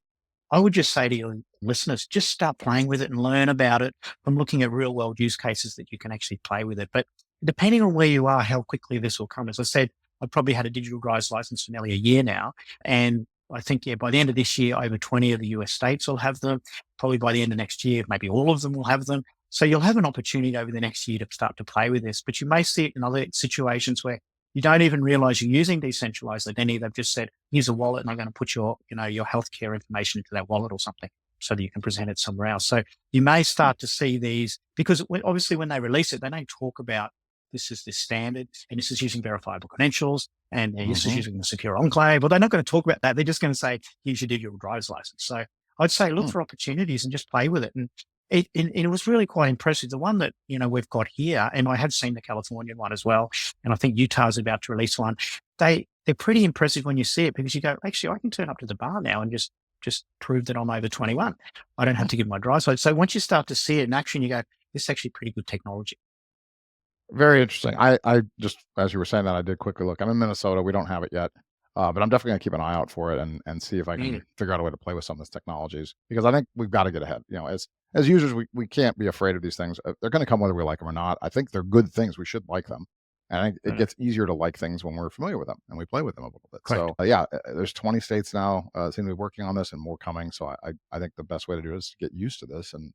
I would just say to your listeners, just start playing with it and learn about it from looking at real world use cases that you can actually play with it. But depending on where you are, how quickly this will come. As I said, I've probably had a digital driver's license for nearly a year now. And I think, by the end of this year, over 20 of the US states will have them. Probably by the end of next year, maybe all of them will have them. So you'll have an opportunity over the next year to start to play with this, but you may see it in other situations where you don't even realize you're using decentralized identity. They've just said, here's a wallet, and I'm going to put your healthcare information into that wallet or something so that you can present it somewhere else. So you may start to see these, because obviously when they release it, they don't talk about this is the standard and this is using verifiable credentials and this is using the secure enclave. Well, they're not going to talk about that. They're just going to say, here's your digital driver's license. So I'd say look for opportunities and just play with it. And it was really quite impressive. The one that, we've got here, and I have seen the California one as well, and I think Utah's about to release one. They're pretty impressive when you see it, because you go, actually, I can turn up to the bar now and just prove that I'm over 21. I don't have to give my driver's license. So once you start to see it in action, you go, this is actually pretty good technology. Very interesting. I just, as you were saying that, I did quickly look. I'm in Minnesota. We don't have it yet, but I'm definitely going to keep an eye out for it and see if I can figure out a way to play with some of these technologies, because I think we've got to get ahead. As users, we can't be afraid of these things. They're going to come whether we like them or not. I think they're good things. We should like them. And I think it gets easier to like things when we're familiar with them and we play with them a little bit. Correct. So there's 20 states now seem to be working on this, and more coming. So I think the best way to do it is to get used to this and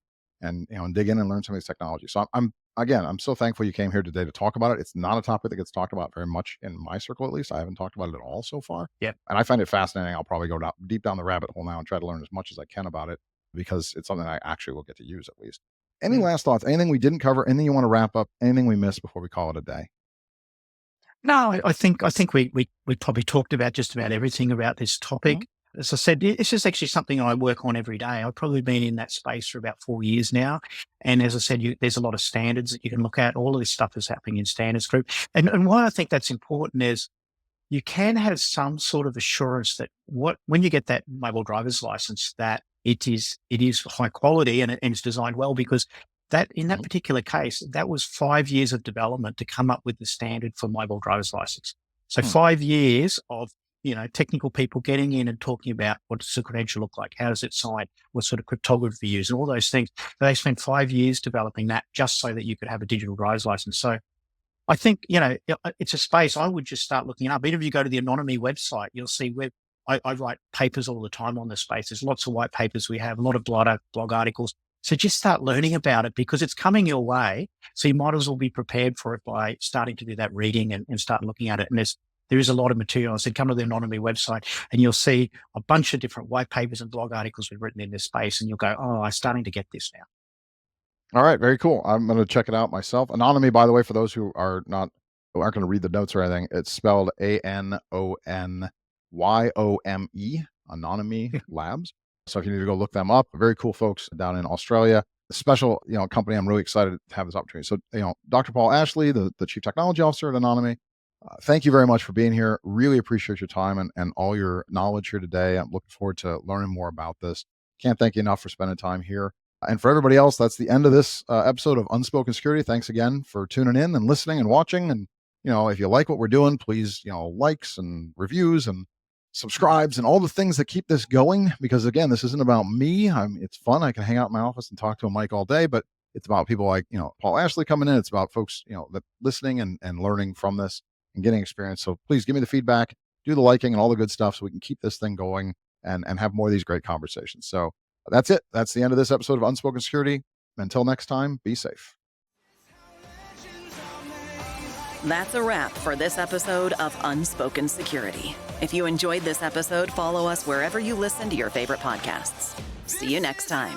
dig in and learn some of these technologies. So I'm so thankful you came here today to talk about it. It's not a topic that gets talked about very much in my circle, at least. I haven't talked about it at all so far. Yep. And I find it fascinating. I'll probably go deep down the rabbit hole now and try to learn as much as I can about it, because it's something I actually will get to use at least. Any last thoughts? Anything we didn't cover? Anything you want to wrap up? Anything we missed before we call it a day? No, I think we probably talked about just about everything about this topic. As I said, this is actually something I work on every day. I've probably been in that space for about 4 years now. And as I said, there's a lot of standards that you can look at. All of this stuff is happening in standards group. And why I think that's important is you can have some sort of assurance that when you get that mobile driver's license, that it is high quality and it's designed well, because that in that particular case, that was 5 years of development to come up with the standard for mobile driver's license. So 5 years of technical people getting in and talking about what does the credential look like? How does it sign? What sort of cryptography use and all those things. They spent 5 years developing that just so that you could have a digital driver's license. So I think, it's a space I would just start looking up. Even if you go to the Anonyome website, you'll see I write papers all the time on this space. There's lots of white papers we have, a lot of blog articles. So just start learning about it because it's coming your way. So you might as well be prepared for it by starting to do that reading and start looking at it. And there is a lot of material. I said, come to the Anonyme website and you'll see a bunch of different white papers and blog articles we've written in this space. And you'll go, oh, I'm starting to get this now. All right, very cool. I'm going to check it out myself. Anonyme, by the way, for those who aren't going to read the notes or anything, it's spelled ANONYOME, Anonyme Labs. So if you need to go look them up, very cool folks down in Australia. A special, company. I'm really excited to have this opportunity. So, Dr. Paul Ashley, the Chief Technology Officer at Anonyme, thank you very much for being here. Really appreciate your time and all your knowledge here today. I'm looking forward to learning more about this. Can't thank you enough for spending time here. And for everybody else, that's the end of this episode of Unspoken Security. Thanks again for tuning in and listening and watching. And, if you like what we're doing, please, likes and reviews and subscribes and all the things that keep this going. Because again, this isn't about me. It's fun. I can hang out in my office and talk to a mic all day, but it's about people like, Paul Ashley coming in. It's about folks, that listening and learning from this and getting experience. So please give me the feedback, do the liking and all the good stuff so we can keep this thing going and have more of these great conversations. So that's it. That's the end of this episode of Unspoken Security. Until next time, be safe. That's a wrap for this episode of Unspoken Security. If you enjoyed this episode, follow us wherever you listen to your favorite podcasts. See you next time.